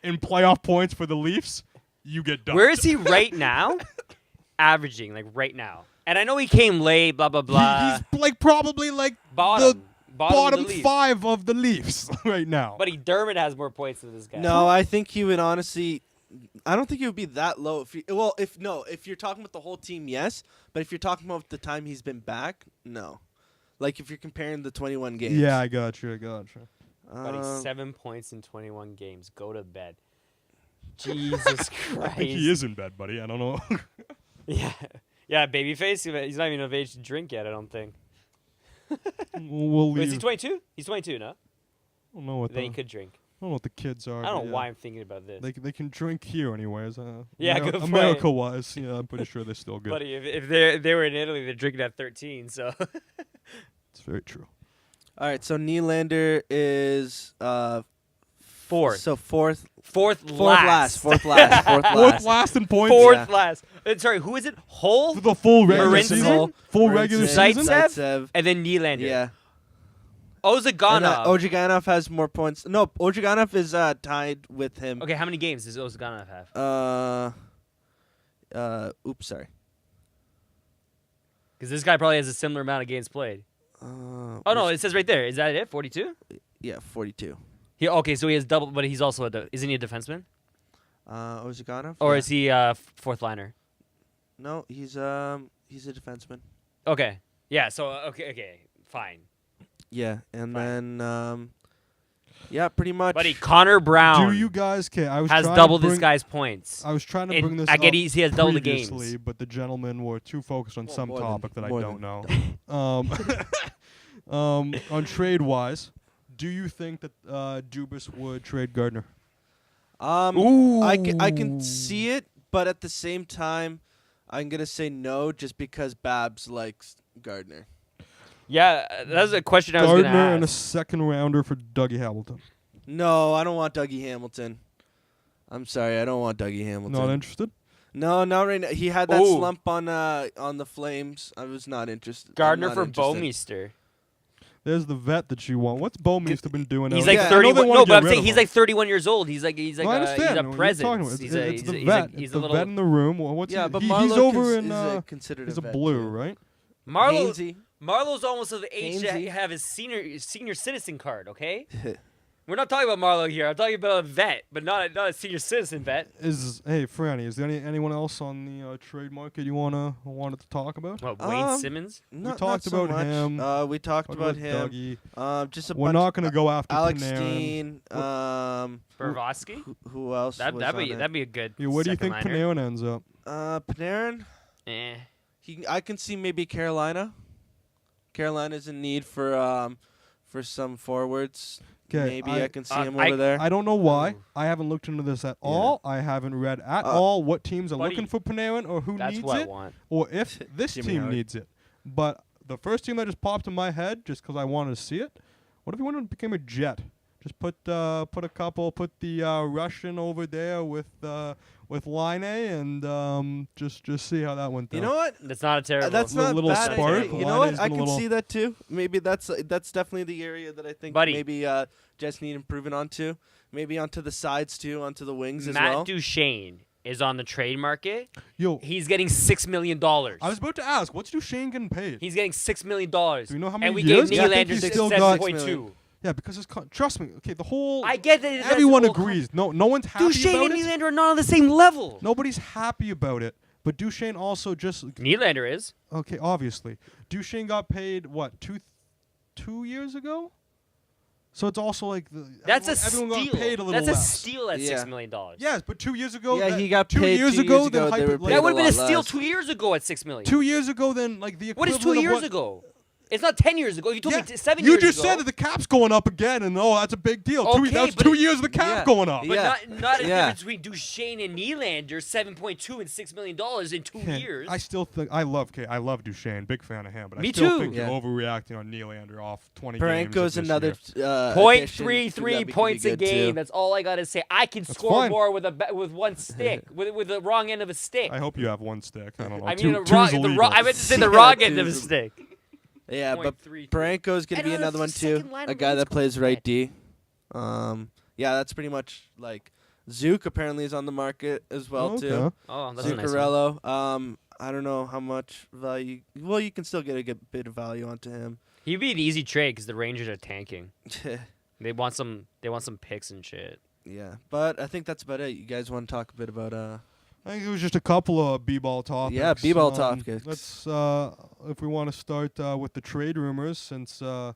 in playoff points for the Leafs, you get dumped. Where is he right now? Averaging, like right now. And I know he came late, blah, blah, blah. He's like probably like bottom. the Bottom bottom of the Leafs. 5 of the Leafs right now. Buddy, Dermott has more points than this guy. No, I think he would honestly. I don't think it would be that low. If you're talking about the whole team, yes. But if you're talking about the time he's been back, no. Like if you're comparing the 21 games. Yeah, I got you. Buddy, 7 points in 21 games. Go to bed. Jesus I think he Christ. is in bed, buddy. I don't know. Yeah. Yeah, babyface. He's not even of age to drink yet, I don't think. We'll Wait, is he leave. 22? He's 22, no? I don't know what Then the, he could drink. I don't know what the kids are. I don't but know yeah. why I'm thinking about this. They can drink here anyways. Yeah, good point. America-wise, yeah, I'm pretty sure they're still good. Buddy, if they were in Italy, they're drinking at 13, so. It's very true. All right. So Nylander is Fourth. So fourth Fourth last. last. Fourth last. Fourth Fourth last. last in points. Fourth Yeah. last. Sorry, who is it? Hole? For the full regular Marinson? season. Full regular Zaitsev? season. Zaitsev. And then Nylander. Yeah. Ozhiganov. Ozhiganov has more points. No, Ozhiganov is tied with him. Okay, how many games does Ozhiganov have? Oops, sorry. Because this guy probably has a similar amount of games played. Oh, no, it says right there. Is that it? 42? Yeah, 42. Okay, so he has double, but he's also isn't he a defenseman? Ozhiganov? Or Yeah. is he fourth liner? No, he's a defenseman. Okay. Yeah, so, okay, fine. Yeah, and Fine. then yeah, pretty much. Buddy, Connor Brown Do you guys care? I was has trying double to bring, this guy's points. I was trying to And bring this I get up he has double the previously, games. but the gentlemen were too focused on some more than- topic that I more don't than- know. On trade wise, do you think that Dubas would trade Gardner? Ooh. I can see it, but at the same time, I'm gonna say no, just because Babs likes Gardner. Yeah, that was a question I was going to Gardner and a ask. second rounder for Dougie Hamilton. No, I don't want Dougie Hamilton. I'm sorry, I don't want Dougie Hamilton. Not interested? No, not right now. He had that Ooh. slump on the Flames. I was not interested. I'm Gardner not for interested. Bowmeister. There's the vet that you want. What's Bowmeister been doing? He's out like there? Yeah, I know 31. they wanna No, get but I'm rid saying of he's him. like 31 years old. He's like No, I he's understand. a what you're talking presence. about. He's It's a the vet. he's It's a the little vet in the room. What's Yeah, he? but He's Marlowe over is in. considered He's a a vet blue, too. right? Marlowe. Hainsey. Marlowe's almost of the age to Hainsey. have his senior citizen card. Okay, we're not talking about Marlowe here. I'm talking about a vet, but not a senior citizen vet. Hey Franny, is there anyone else on the trade market you wanted to talk about? What, Wayne Simmons? Not, talked not so about much. him. We talked Talk about him. Dougie. Just a We're bunch. not going to go after Alex Panarin. Steen. Burvosky? Who else? was on it? That'd be a good. Yeah, where do you think second liner. Panarin ends up? Panarin. Eh. I can see maybe Carolina. Carolina's in need for some forwards. 'Kay, Maybe I can see him I- over there. I don't know why. Ooh. I haven't looked into this at all. I haven't read at all what teams are buddy, looking for Panarin or who That's needs what I it want. or if this Jimmy team Hart. needs it. But the first team that just popped in my head, just because I wanted to see it, what if he went and became a Jet? Just put the Russian over there with Line and just see how that went down. You know what? That's not a terrible. That's Little- not little bad. spark. idea. You Line know what? has I been a can little- see that too. Maybe that's definitely the area that I think Buddy. maybe Jets need improving onto. Maybe onto the sides too, onto the wings as Matt well. Duchene is on the trade market. Yo, He's getting $6 million. I was about to ask, what's Duchesne getting paid? He's getting $6 million. Do you know how many and we years? gave Yeah, I think Nylander he's still got- 7.2. Yeah, because trust me. Okay, the whole I get that. that's everyone all- agrees. No one's happy Duchesne about and it. Nylander are not on the same level. Nobody's happy about it. But Duchesne also just Nylander is. okay. Obviously, Duchesne got paid what two years ago. So it's also like That's everyone a steal. got paid a little That's a less. steal at Yeah. $6 million. Yes, but 2 years ago. Yeah, he got 2 paid years 2 ago. years then ago, they were like, That would have been a lot steal less. 2 years ago at $6 million. 2 years ago. Then like the What is equivalent 2 of years ago? It's not 10 years ago. You told me 7 You years ago. just said that the cap's going up again, and that's a big deal. Okay, That was but 2 years of the cap going up. But not a Yeah. difference between Duchesne and Nylander, $7.2 and $6 million in 2 years. I still think I love Duchesne, big fan of him, but Me I still too. think you're overreacting on Nylander off 20 games. Parenko's another .33 points a game. That's all I gotta say. I can score fine. more with one stick, with the wrong end of a stick. I hope you have one stick. I don't know. I mean, Two's illegal. I meant to say the wrong end of a stick. Yeah, but 0.33. Parenko's gonna be And another one second too. line A of guy wings that plays going right net. D. Yeah, that's pretty much like Zook apparently is on the market as well too. Oh, that's a nice one. Zuccarello. I don't know how much value. Well, you can still get a bit of value onto him. He'd be an easy trade because the Rangers are tanking. They want some picks and shit. Yeah, but I think that's about it. You guys want to talk a bit about I think it was just a couple of b-ball topics. Yeah, b-ball topics. Let's if we want to start with the trade rumors, since the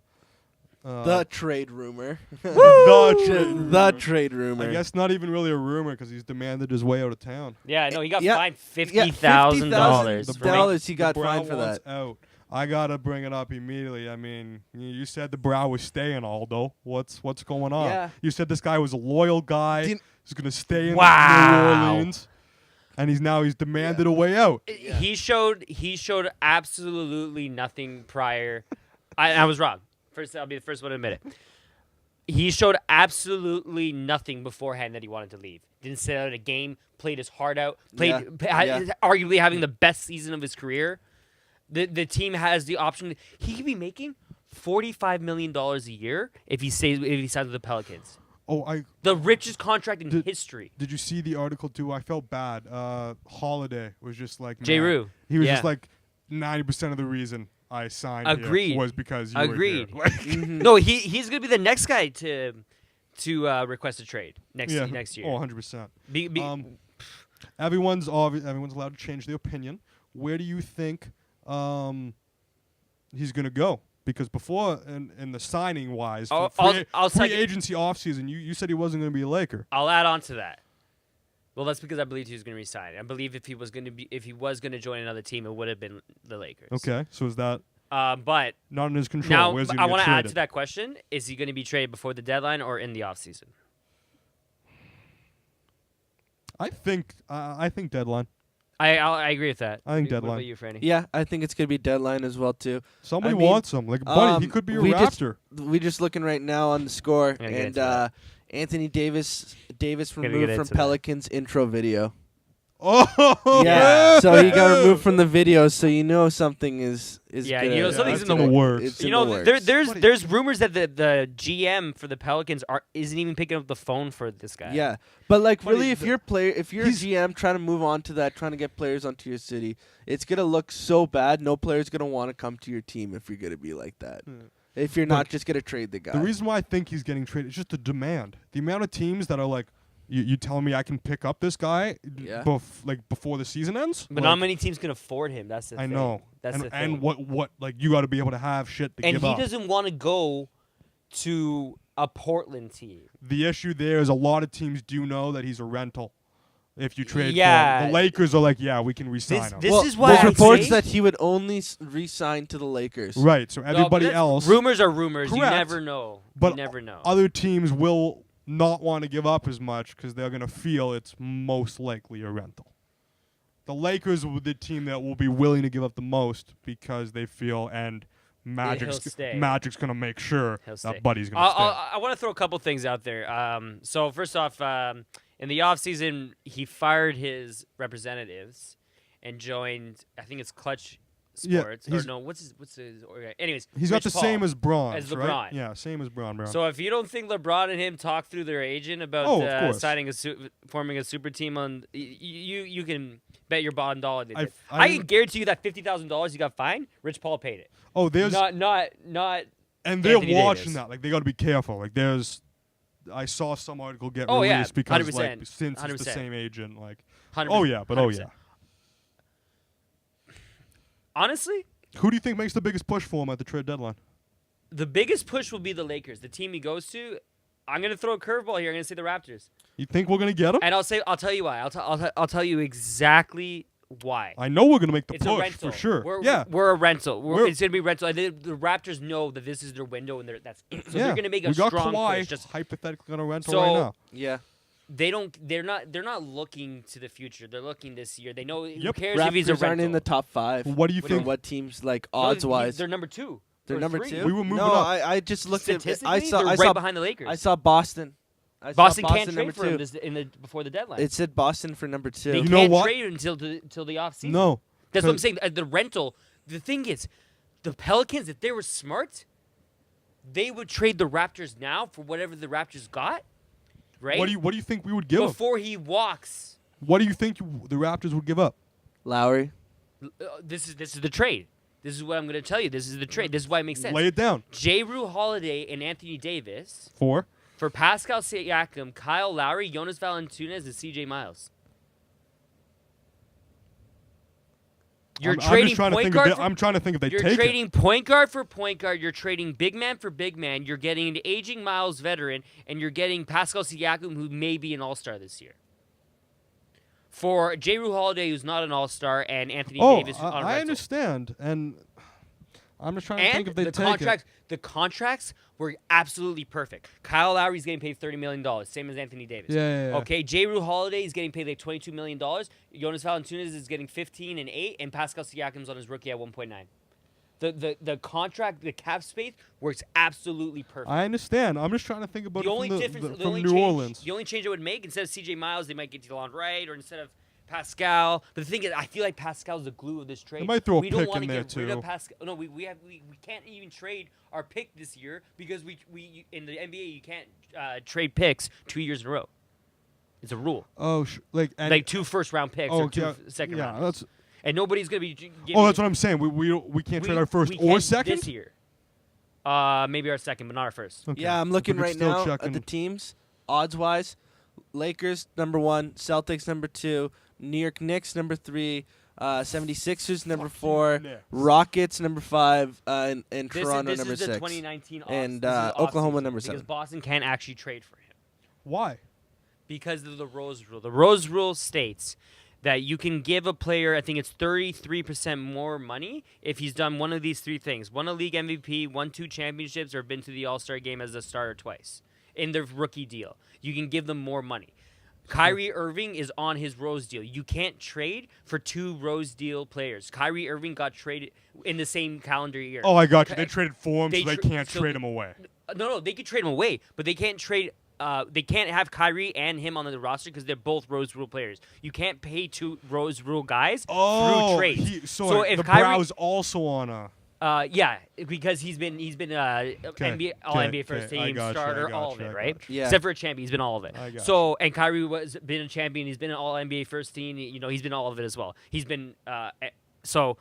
trade rumor. the trade rumor. I guess not even really a rumor because he's demanded his way out of town. Yeah, no, he got Yeah. fined Yeah, $50,000. $50,000 he got the Brow fined for wants that. Out. I gotta bring it up immediately. I mean, you said the Brow was staying, Aldo. What's going on? Yeah. You said this guy was a loyal guy. He's gonna stay in Wow. New Orleans, and he's demanded a way out. He showed absolutely nothing prior. I was wrong. First, I'll be the first one to admit it. He showed absolutely nothing beforehand that he wanted to leave. Didn't sit out a game. Played his heart out. Arguably having the best season of his career. The team has the option. He could be making $45 million a year if he signs with the Pelicans. The richest contract in history. Did you see the article too? I felt bad. Halladay was just like J. Rue. He was just like 90% of the reason I signed here was because you were here. Like, No, he's gonna be the next guy to request a trade next year. Oh, 100%. Everyone's allowed to change their opinion. Where do you think he's gonna go? Because before, in the signing wise, free agency offseason, you said he wasn't going to be a Laker. I'll add on to that. Well, that's because I believed he was going to resign. I believe if he was going to join another team, it would have been the Lakers. Okay, so is that but not in his control? Now, Where's he I want to add traded? to that question: is he going to be traded before the deadline or in the offseason? I think deadline. I agree with that. I think What deadline. about you, Franny? Yeah, I think it's gonna be deadline as well too. Somebody wants him. Like, buddy, he could be a Raptor. We just looking right now on the score, Gotta get and into that. Anthony Davis get removed from into that. Pelicans intro video. Oh, Yeah, so he got removed from the video, so you know something is Yeah, gonna, you know something's that's in the works. It's You in know, the works. there's rumors that the GM for the Pelicans isn't even picking up the phone for this guy. Yeah, but like Buddy, really, if you're a GM trying to move on to that, trying to get players onto your city, it's gonna look so bad. No player's gonna want to come to your team if you're gonna be like that. If you're not just gonna trade the guy. The reason why I think he's getting traded is just the demand. The amount of teams that are like, you telling me I can pick up this guy before the season ends? But not many teams can afford him. That's the thing. I know. That's the thing. And what like you got to be able to have shit to And give up. he doesn't want to go to a Portland team. The issue there is a lot of teams do know that he's a rental. If you trade Yeah. for him. The Lakers are like, yeah, we can re-sign him. This is why there's I reports say- that he would only re-sign to the Lakers. Right, so No, but everybody that's- else, Rumors are rumors. Correct. You never know. but you never know. other teams will not want to give up as much because they're going to feel it's most likely a rental. The Lakers will be the team that will be willing to give up the most because they feel, and Magic's stay. going to make sure He'll stay. that Buddy's going to stay. I want to throw a couple things out there. So first off, in the offseason, he fired his representatives and joined, I think it's Clutch Sports. Yeah, or no, what's his anyways, He's got Rich the Paul. same as Braun. As right? LeBron. Yeah, same as Braun. So if you don't think LeBron and him talk through their agent about of course. forming a super team on, you can bet your bottom dollar. I I can guarantee you that $50,000 you got fined, Rich Paul paid it. Oh, there's not. and they're Anthony watching Davis. that. Like they got to be careful. Like Oh, saw some article get yeah, released because 100%, like since it's the 100%. same agent. Like 100%, oh yeah. 100%. Honestly, Who do you think makes the biggest push for him at the trade deadline? the biggest push will be the Lakers, the team he goes to. I'm gonna throw a curveball here. I'm gonna say the Raptors, You think we're gonna get him? and I'll tell you why. I'll tell you exactly Why? I know we're gonna make the It's a push rental. for sure. We're a rental. We're- It's gonna be rental. And the Raptors know that this is their window, and that's it. So they're gonna make a we got strong Kawhi push. Just hypothetically on a rental So- right now. Yeah. they're not looking to the future. They're looking this year. They know who Yep. cares if he's a Raptors rental. aren't in the top 5. What do you For think? what teams like No, odds wise? they're number 2. They're or number 3. 2. We were moving no, up. I just looked at it. Statistically, I saw they're I right saw behind the Lakers. I saw Boston. I saw Boston can't number trade for him 2. before the deadline. It said Boston for number 2. They You know can't what? trade until the offseason. No. That's what I'm 'cause- saying. The rental. The thing is, the Pelicans, if they were smart, they would trade the Raptors now for whatever the Raptors got, right? What do you think we would give him? Before he walks. What do you think the Raptors would give up? Lowry. This is the trade. This is what I'm going to tell you. This is the trade. This is why it makes sense. Lay it down. J-Rue Holiday and Anthony Davis For Pascal Siakam, Kyle Lowry, Jonas Valanciunas, and C.J. Miles. You're I'm trading just trying to point think. guard. I'm trying to think if they You're take it. trading point guard for point guard. You're trading big man for big man. You're getting an aging Miles veteran, and you're getting Pascal Siakam, who may be an all-star this year. For J-Rue Holiday, who's not an all-star, and Anthony Davis, who's on a rental. I understand, and I'm just trying to think if they the take contracts, the contracts were absolutely perfect. Kyle Lowry's getting paid $30 million, same as Anthony Davis. Yeah. Okay, J-Rue Holiday is getting paid like $22 million. Jonas Valanciunas is getting 15 and 8, and Pascal Siakam's on his rookie at 1.9. The contract, the cap space works absolutely perfect. I understand. I'm just trying to think about The it only from, difference, the from only New change, Orleans. the only change I would make, instead of C.J. Miles, they might get DeLon Wright, or instead of Pascal. But the thing is, I feel like Pascal's the glue of this trade. They might throw a we don't pick want in to there, get rid of too. Pascal. No, we can't even trade our pick this year because we in the NBA you can't trade picks 2 years in a row. It's a rule. Oh, and, Like 2 first-round picks or 2 yeah, second yeah, round picks. that's. And nobody's gonna be. Oh, that's what I'm saying. We can't trade our first we or can't second. this year. Maybe our second, but not our first. Okay. Yeah, I'm looking We could right still now check at in. the teams, odds-wise. Lakers, number 1. Celtics, number 2. New York Knicks, number 3. 76ers, number 4. Knicks. Rockets, number 5. And This Toronto, is number the 6. 2019 off, And, this is the Oklahoma, offseason, number because 7. Boston can't actually trade for him. Why? Because of the Rose Rule. The Rose Rule states that you can give a player, I think it's 33% more money if he's done one of these 3 things. Won a league MVP, won 2 championships, or been to the All-Star game as a starter twice in their rookie deal. You can give them more money. Kyrie Irving is on his Rose deal. You can't trade for 2 Rose deal players. Kyrie Irving got traded in the same calendar year. Oh, I got you. They traded for him, They so they tra- can't so- trade him away. No, they could trade him away, but they can't trade. They can't have Kyrie and him on the roster because they're both Rose Rule players. You can't pay 2 Rose Rule guys through trades. So if the Kyrie, Brow's also on a. yeah, because he's been NBA All okay, NBA first okay, I team gotcha, starter, I all of gotcha, it, I right? gotcha. Yeah. Except for a champion, he's been all of it. I gotcha. So and Kyrie was been a champion. He's been an All NBA first team. He's been all of it as well. He's been so.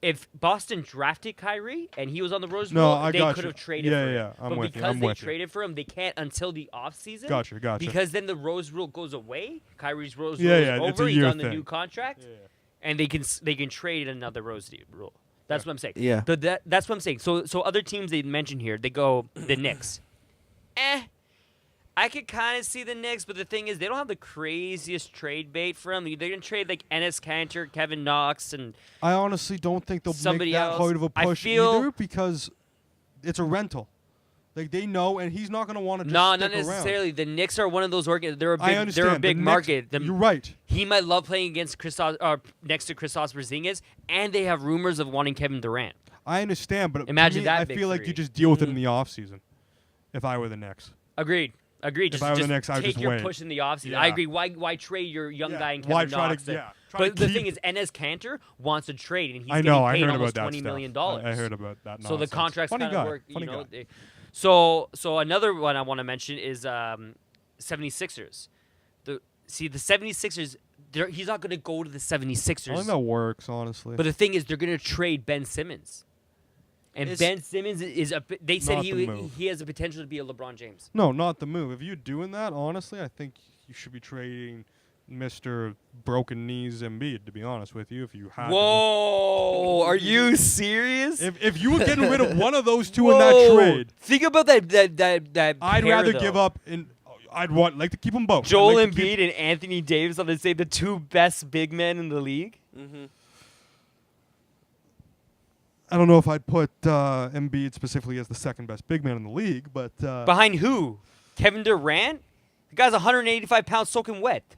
If Boston drafted Kyrie and he was on the Rose No, Rule, I they got could you. have traded Yeah, for him. yeah, I'm but with you, because I'm they with you. traded for him, they can't until the offseason. Gotcha. Because then the Rose Rule goes away. Kyrie's Rose Yeah, Rule yeah, is it's over. a He's year on the thing. new contract, and they can trade another Rose Rule. That's what I'm saying. Yeah. That's what I'm saying. So other teams they mentioned here, they go the Knicks. I could kind of see the Knicks, but the thing is, they don't have the craziest trade bait for them. They're gonna trade like Enes Kanter, Kevin Knox, and I honestly don't think they'll Somebody make that else. hard of a I push feel- either because it's a rental. Like they know, and he's not going to want to just no, stick not necessarily. The Knicks are one of those they're a big, I understand. they're a big The Knicks- market. You're right. He might love playing against next to Kristaps Porzingis, and they have rumors of wanting Kevin Durant. I understand, but Imagine to me, that I big feel like three. you just deal with it in the offseason. If I were the Knicks. Agreed. Just, I were the just Knicks, I would take just your wait. push in the offseason. Yeah. I agree. Why trade your young Yeah. guy in Why Kevin try Knox? to- yeah. Try But to the thing keep- is, Enes Kanter wants a trade, and he's I getting know. I paid heard almost about that $20 million. stuff. I heard about that. So the nonsense. contracts Funny kind of guy. work. Funny guy. So another one I want to mention is 76ers. The 76ers, he's not going to go to the 76ers. I think that works, honestly. But the thing is, they're going to trade Ben Simmons. And Ben Simmons they said Not the move. he has the potential to be a LeBron James. No, not the move. If you're doing that, honestly, I think you should be trading Mr. Broken Knees Embiid, to be honest with you, if you had Whoa, are you serious? If you were getting rid of one of those two in that trade, Think about that I'd pair, rather though. give up like to keep them both. Joel I'd like to Embiid and Anthony Davis on the say the 2 best big men in the league. Mm-hmm. I don't know if I'd put Embiid specifically as the second best big man in the league, but Behind who? Kevin Durant? The guy's 185 pounds soaking wet.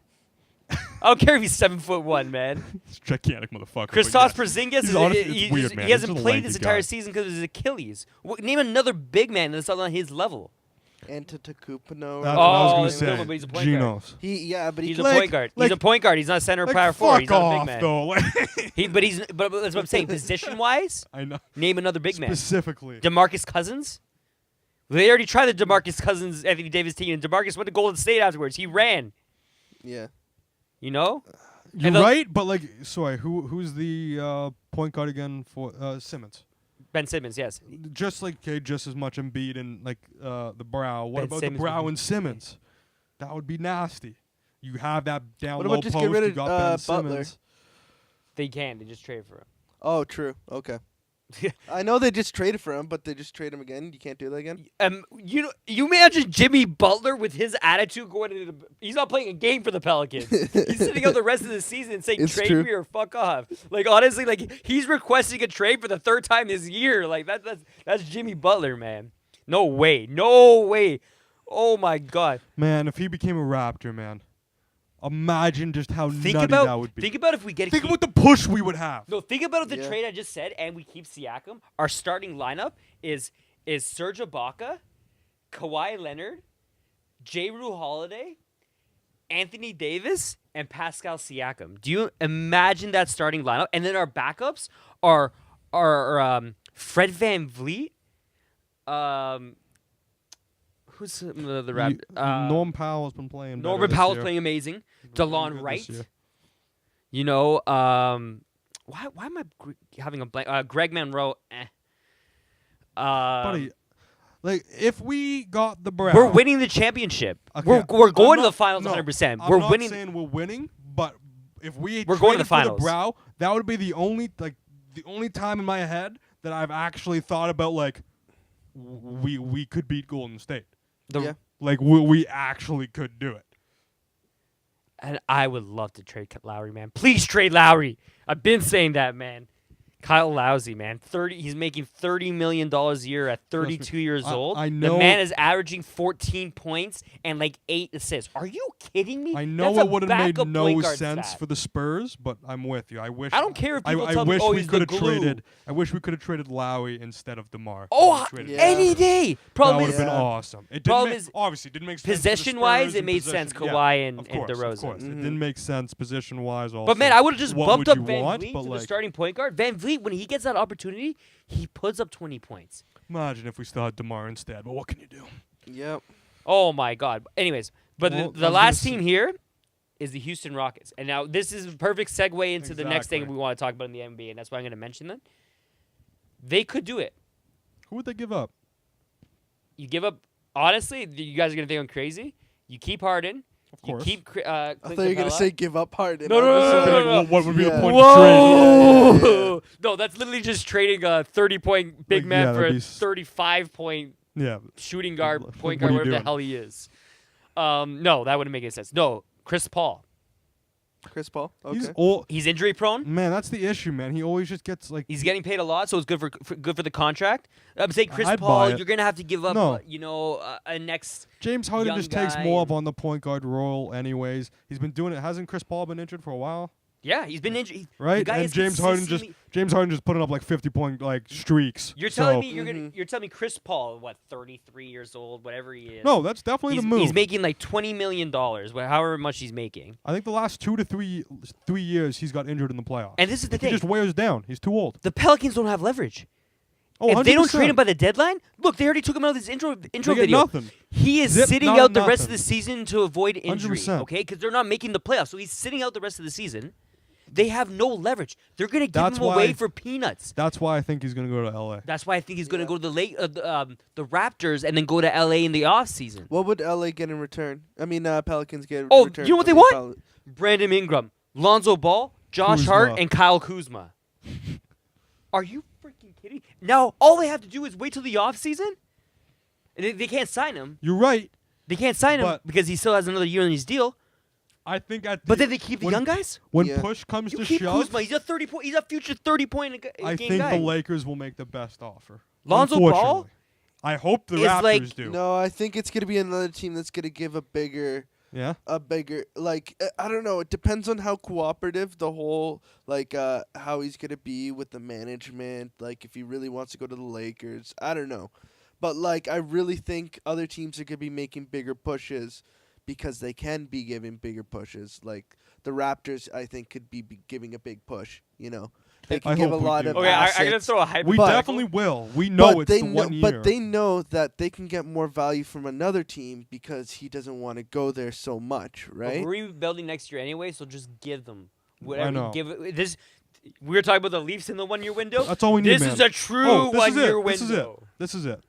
I don't care if he's 7'1", man. he's a gigantic motherfucker. Kristaps but Porzingis, it's weird, man. he hasn't He's just a played lanky this entire guy. season because of his Achilles. Name another big man that's on his level. Antetokounmpo. That's what I was Oh, gonna he's a little say. bit, but he's a point guard. Genos. But He's he a Like- point guard. like- He's a point guard. He's not center Like, power fuck forward. He's not a off, big man. though. Like, But that's what I'm saying. Position-wise, I know. name another big man. Specifically. DeMarcus Cousins? They already tried the DeMarcus Cousins, Anthony Davis team, and DeMarcus went to Golden State afterwards. He ran. Yeah. You know? You're And the- right, but like, sorry, who's the point guard again for Simmons? Ben Simmons, yes. Just like just as much Embiid and like the Brow. What Ben about Simmons the Brow would be- and Simmons? That would be nasty. You have that down What low about just post. get rid You of, got Ben Butler? Simmons. They can. They just traded for him. Oh, true. Okay. I know they just traded for him, but they just trade him again. You can't do that again. You imagine Jimmy Butler with his attitude going into he's not playing a game for the Pelicans. He's sitting out the rest of the season and saying It's trade true. me or fuck off. Like honestly, like he's requesting a trade for the third time this year. Like that's Jimmy Butler, man. No way. Oh my god. Man, if he became a Raptor, man, imagine just how Think nutty about that would be. think about if we get Think about the push we would have. No, think about the Yeah. trade I just said, and we keep Siakam. Our starting lineup is Serge Ibaka, Kawhi Leonard, J. Rue Holiday, Anthony Davis, and Pascal Siakam. Do you imagine that starting lineup? And then our backups are Fred Van Vliet. Who's the rap? Norm Powell's been playing. better Norman this Powell's year. playing amazing. He's been DeLon good this Wright. year. You know, why am I having a blank? Greg Monroe. Buddy, like if we got the Brown, We're winning the championship. Okay, We're going I'm to the not- finals no, 100%. I'm We're not winning. saying we're winning, but if we We're going to traded the for finals. Brow, that would be the only time in my head that I've actually thought about like we could beat Golden State. Yeah. Like we actually could do it. And I would love to trade Lowry, man. Please trade Lowry. I've been saying that, man. Kyle Lowry, man. He's making $30 million a year at 32 years old. I know the man is averaging 14 points and like 8 assists. Are you kidding me? I know That's a it would have made backup no point guard sense stat. for the Spurs, but I'm with you. I wish. I don't care if people I tell me, wish "Oh, we he's could the have glue." traded. I wish we could have traded Lowry instead of DeMar. Oh, We traded yeah. any day. That Problem would is, have been awesome. It Problem didn't is, obviously didn't make sense. for the possession-wise, Spurs it and made possession- sense, yeah, Kawhi and of course, DeRozan. Of course, Mhm. it didn't make sense position-wise. Also, but man, I would have just what bumped would up you Van want? Vliet But to like, the starting point guard. Van Vliet, when he gets that opportunity, he puts up 20 points. imagine if we still had DeMar instead. But what can you do? Yep. Oh my God. Anyways, but Well, the I was last gonna team here is the Houston Rockets. And now this is a perfect segue into the next thing Exactly. we want to talk about in the NBA, and that's why I'm going to mention that. They could do it. Who would they give up? You give up, honestly, you guys are going to think I'm crazy. You keep Harden. Of You course. keep I Clint thought you were gonna Capella. say give up Harden. No, no, I was no, like, no, no. Like, what would be the Yeah. point of trade? Whoa! No, that's literally just trading a 30-point big Like, man yeah, for that'd a be 35-point Yeah. shooting guard, What point are guard, you whatever the doing? hell he is. No, that wouldn't make any sense. No, Chris Paul. Chris Paul. Okay. He's old. He's injury prone. Man, that's the issue, man. He always just gets like. He's getting paid a lot, so it's good for the contract. I'm saying Chris I'd Paul, buy it. you're gonna have to give up, No. a next. James Harden young just takes guy more and- up on the point guard role, anyways. He's been doing it. Hasn't Chris Paul been injured for a while? Yeah, he's been injured. Right, guy and is James Harden just putting up like 50-point like streaks. You're So- telling me Mhm. you're telling me Chris Paul, what, 33 years old, whatever he is. No, that's definitely he's, the move. he's making like $20 million, however much he's making. I think the last 2 to 3 years he's got injured in the playoffs. And this is the he thing: just wears down. He's too old. the Pelicans don't have leverage. Oh, if they don't 100%. trade him by the deadline, look, they already took him out of this intro They get video. nothing. He is Zip, sitting not out the rest of nothing. the season to avoid injury, 100%. okay? Because they're not making the playoffs, so he's sitting out the rest of the season. They have no leverage. They're gonna give That's him away why- for peanuts. That's why I think he's gonna go to LA. That's why I think he's gonna Yeah. go to the Raptors and then go to LA in the offseason. What would LA get in return? I mean, Pelicans get. Oh, in return you know what for they the want? Brandon Ingram, Lonzo Ball, Josh Kuzma. Hart, and Kyle Kuzma. Are you freaking kidding? Now all they have to do is wait till the offseason? And they can't sign him. You're right. They can't sign him But- because he still has another year on his deal. I think But then they keep the young guys? When push comes You to keep shove, Kuzma. He's a future 30-point game I think guy. the Lakers will make the best offer. Lonzo Ball Unfortunately. I hope the is Raptors like- do. No, I think it's gonna be another team that's gonna give a bigger, like I don't know. It depends on how cooperative the whole how he's gonna be with the management. Like if he really wants to go to the Lakers, I don't know. But like I really think other teams are gonna be making bigger pushes because they can be giving bigger pushes. Like the Raptors, I think could be giving a big push. You know, they can I give a hope we lot do. of. Okay, I'm assets. gonna throw a hypothetical. We definitely will. We know it's the 1 year. But they know that they can get more value from another team because he doesn't want to go there so much, But right? we're rebuilding next year anyway, so just give them I whatever. know. Give it this. We were talking about the Leafs in the 1 year window. That's all we need, This man. is a true Oh, this 1 is it. year This is it. window. This is it.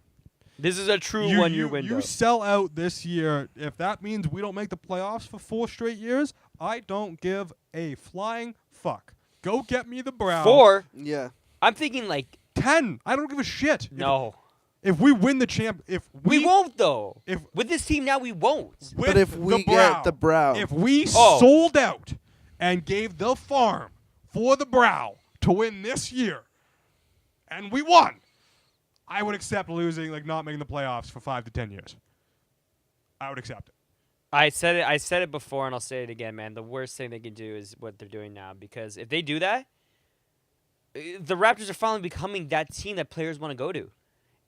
This is a true 1 year window. You sell out this year. If that means we don't make the playoffs for 4 straight years, I don't give a flying fuck. Go get me the Brown. 4. Yeah. I'm thinking like 10. I don't give a shit. no. If we win the champ, if We won't though. If With this team now, we won't. with But if we the get the Brow, if we Oh. sold out and gave the farm for the Brow to win this year, and we won, I would accept losing, like not making the playoffs for 5 to 10 years. I would accept it. I said it before, and I'll say it again, man. The worst thing they can do is what they're doing now, because if they do that, the Raptors are finally becoming that team that players want to go to,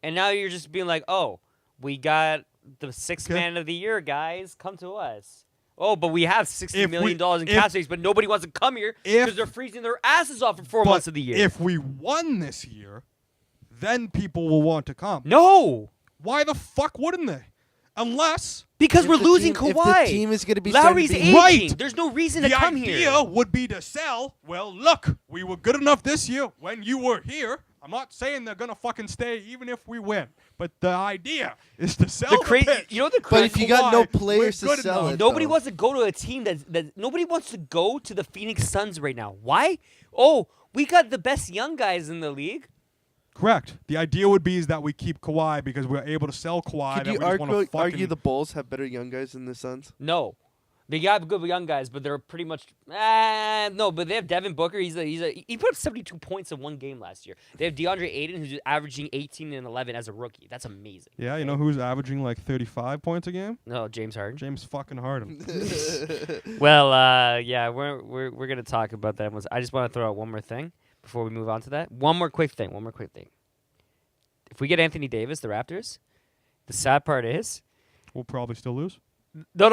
and now you're just being like, oh, we got the sixth Okay. man of the year, guys, come to us. Oh, but we have $60 If million we- in if- cap space, but nobody wants to come here if- because they're freezing their asses off for 4 But months of the year. if we won this year, then people will want to come. No, Why the fuck wouldn't they? Unless because If we're the losing team- Kawhi. If the team is going to be Lowry's starting to aging. be- Right. There's no reason the to come idea here. would be to sell, well, look, we were good enough this year when you were here. I'm not saying they're going to fucking stay even if we win. But the idea is to sell The crazy, pitch. you know the But crazy. if you got no Kawhi, players we're to good sell enough. it, Nobody though. wants to go to a team that nobody wants to go to the Phoenix Suns right now. Why? Oh, we got the best young guys in the league. Correct. The idea would be is that we keep Kawhi because we're able to sell Kawhi. Could that you we just wanna argue fucking- the Bulls have better young guys than the Suns? No, they got good young guys, but they're pretty much no. But they have Devin Booker. He put up 72 points in one game last year. They have DeAndre Ayton, who's averaging 18 and 11 as a rookie. That's amazing. Yeah, you know who's averaging like 35 points a game? No, James Harden. James fucking Harden. Well, yeah, we're gonna talk about that. I just want to throw out one more thing before we move on to that. One more quick thing. If we get Anthony Davis, the Raptors, the sad part is, We'll probably still lose. no.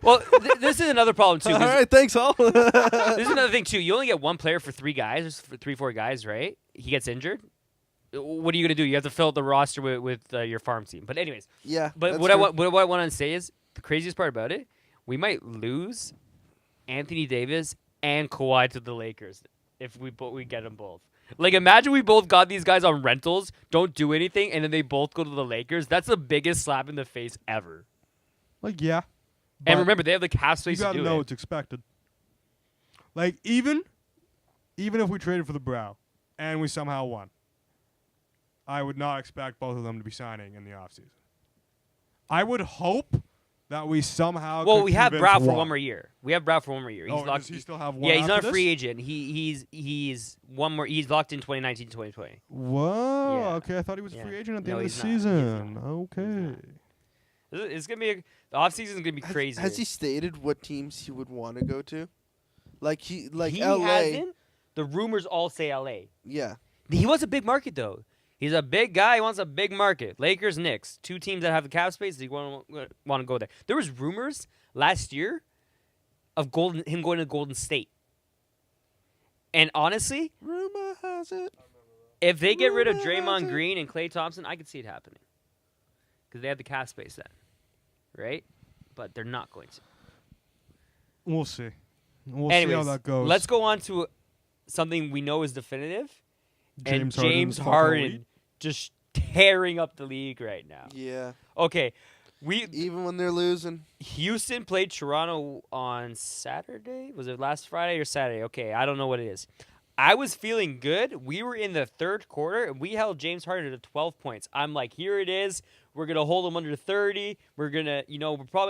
Well, this is another problem too. All right, thanks, all. This is another thing too. You only get one player for 3 guys, for 3-4 guys, right? He gets injured. What are you gonna do? You have to fill out the roster with your farm team. But anyways, Yeah, but that's what I true. want to say is the craziest part about it, we might lose Anthony Davis and Kawhi to the Lakers if we get them both. Like, imagine we both got these guys on rentals, don't do anything, and then they both go to the Lakers. That's the biggest slap in the face ever. Like, yeah. And but remember, they have the cap you space to gotta do know it. what's expected. Like, even if we traded for the Brow and we somehow won, I would not expect both of them to be signing in the offseason. I would hope that we somehow Well, could we have convince Brow for one more year. He's Oh, locked. does he still have one Yeah, he's not after a free this? agent. He's one more. He's locked in 2019 to 2020. Whoa. Yeah. Okay, I thought he was a Yeah. free agent at the No, end of the he's not. He's season. not. Okay. It's gonna be the offseason is gonna be crazy. Has he stated what teams he would want to go to? Like He LA. hasn't. The rumors all say LA. Yeah. He wants a big market though. He's a big guy. He wants a big market. Lakers, Knicks, 2 teams that have the cap space. He want to go there. There was rumors last year of him going to Golden State. And honestly, Rumor has it. if they get rid of Rumor has Draymond it. Green and Klay Thompson, I could see it happening. Because they have the cap space then. Right? But they're not going to. We'll see. We'll Anyways, see how that goes. let's go on to something we know is definitive. James and James Harden's fucking Harden elite. just tearing up the league right now. Yeah. Okay. Even when they're losing. Houston played Toronto on Saturday. Was it last Friday or Saturday? Okay, I don't know what it is. I was feeling good. We were in the third quarter, and we held James Harden to 12 points. I'm like, here it is. We're going to hold him under 30. We're going to,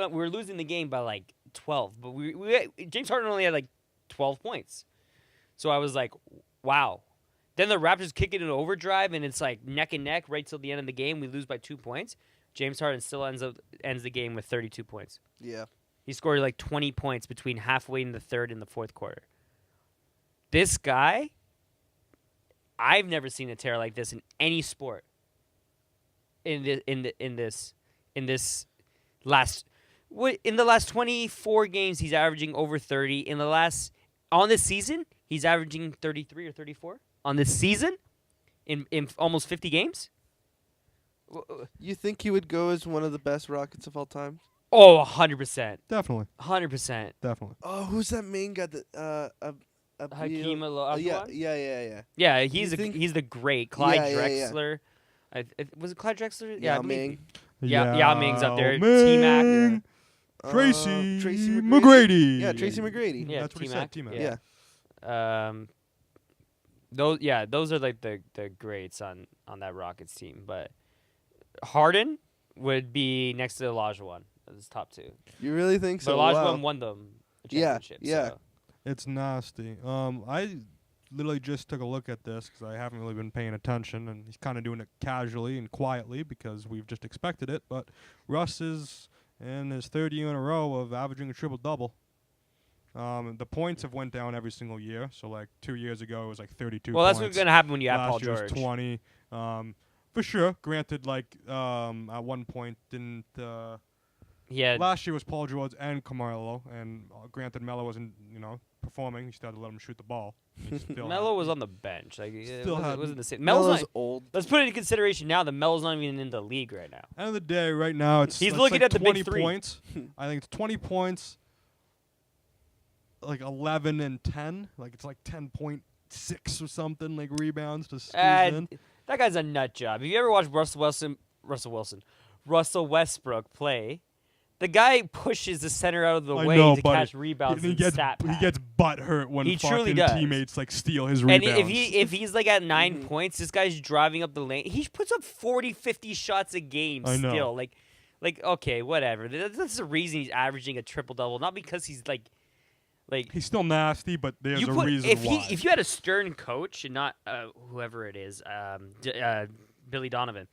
we're losing the game by like 12, but James Harden only had like 12 points. So I was like, wow. Then the Raptors kick it in overdrive, and it's like neck and neck right till the end of the game. We lose by 2 points. James Harden still ends the game with 32 points. Yeah. He scored like 20 points between halfway in the third and the fourth quarter. This guy, I've never seen a tear like this in any sport. In the last 24 games, he's averaging over 30. On this season, he's averaging 33 or 34 on this season in almost 50 games. You think he would go as one of the best Rockets of all time? Oh, 100%. Definitely. 100%. Definitely. Oh, who's that main guy that Hakeem Olajuwon? Yeah. Yeah, he's the great Clyde Yeah. Drexler. Was it Clyde Drexler? Yeah, I believe. Ming. Yao Ming's up there. Ming. T-Mac. Tracy Tracy McGrady. Yeah, Tracy McGrady. Yeah, That's what he T-Mac. said. T-Mac. Yeah. Those are like the greats on that Rockets team. But Harden would be next to Olajuwon as top two. You really think so? But Olajuwon Wow. won them a Yeah, championship. yeah. So. It's nasty. I literally just took a look at this because I haven't really been paying attention, and he's kind of doing it casually and quietly because we've just expected it. But Russ is in his third year in a row of averaging a triple-double. The points have went down every single year. So, like, 2 years ago, it was like 32 Well, that's points. what's going to happen when you have Last Paul year George. was 20. For sure. Granted, like, at one point didn't... Yeah. Last year was Paul George and Carmelo, and granted, Melo wasn't, performing. He started to let him shoot the ball. Melo was on the bench. Like, wasn't the same. Melo's not, old. Let's put it in consideration now that Melo's not even in the league right now. End of the day, right now, He's looking like at the 20 big three. points. I think it's 20 points, like 11 and 10. Like, it's like 10.6 or something, like rebounds to squeeze in. That guy's a nut job. Have you ever watched Russell Westbrook play? The guy pushes the center out of the way to catch rebounds and stat pad. He gets butt hurt when He truly fucking does. teammates like steal his rebounds. And if he's like at 9 points, this guy's driving up the lane. He puts up 40, 50 shots a game I know. still. Like okay, whatever. That's the reason he's averaging a triple-double. Not because he's like he's still nasty, but there's a reason why. If you had a stern coach and not whoever it is, Billy Donovan,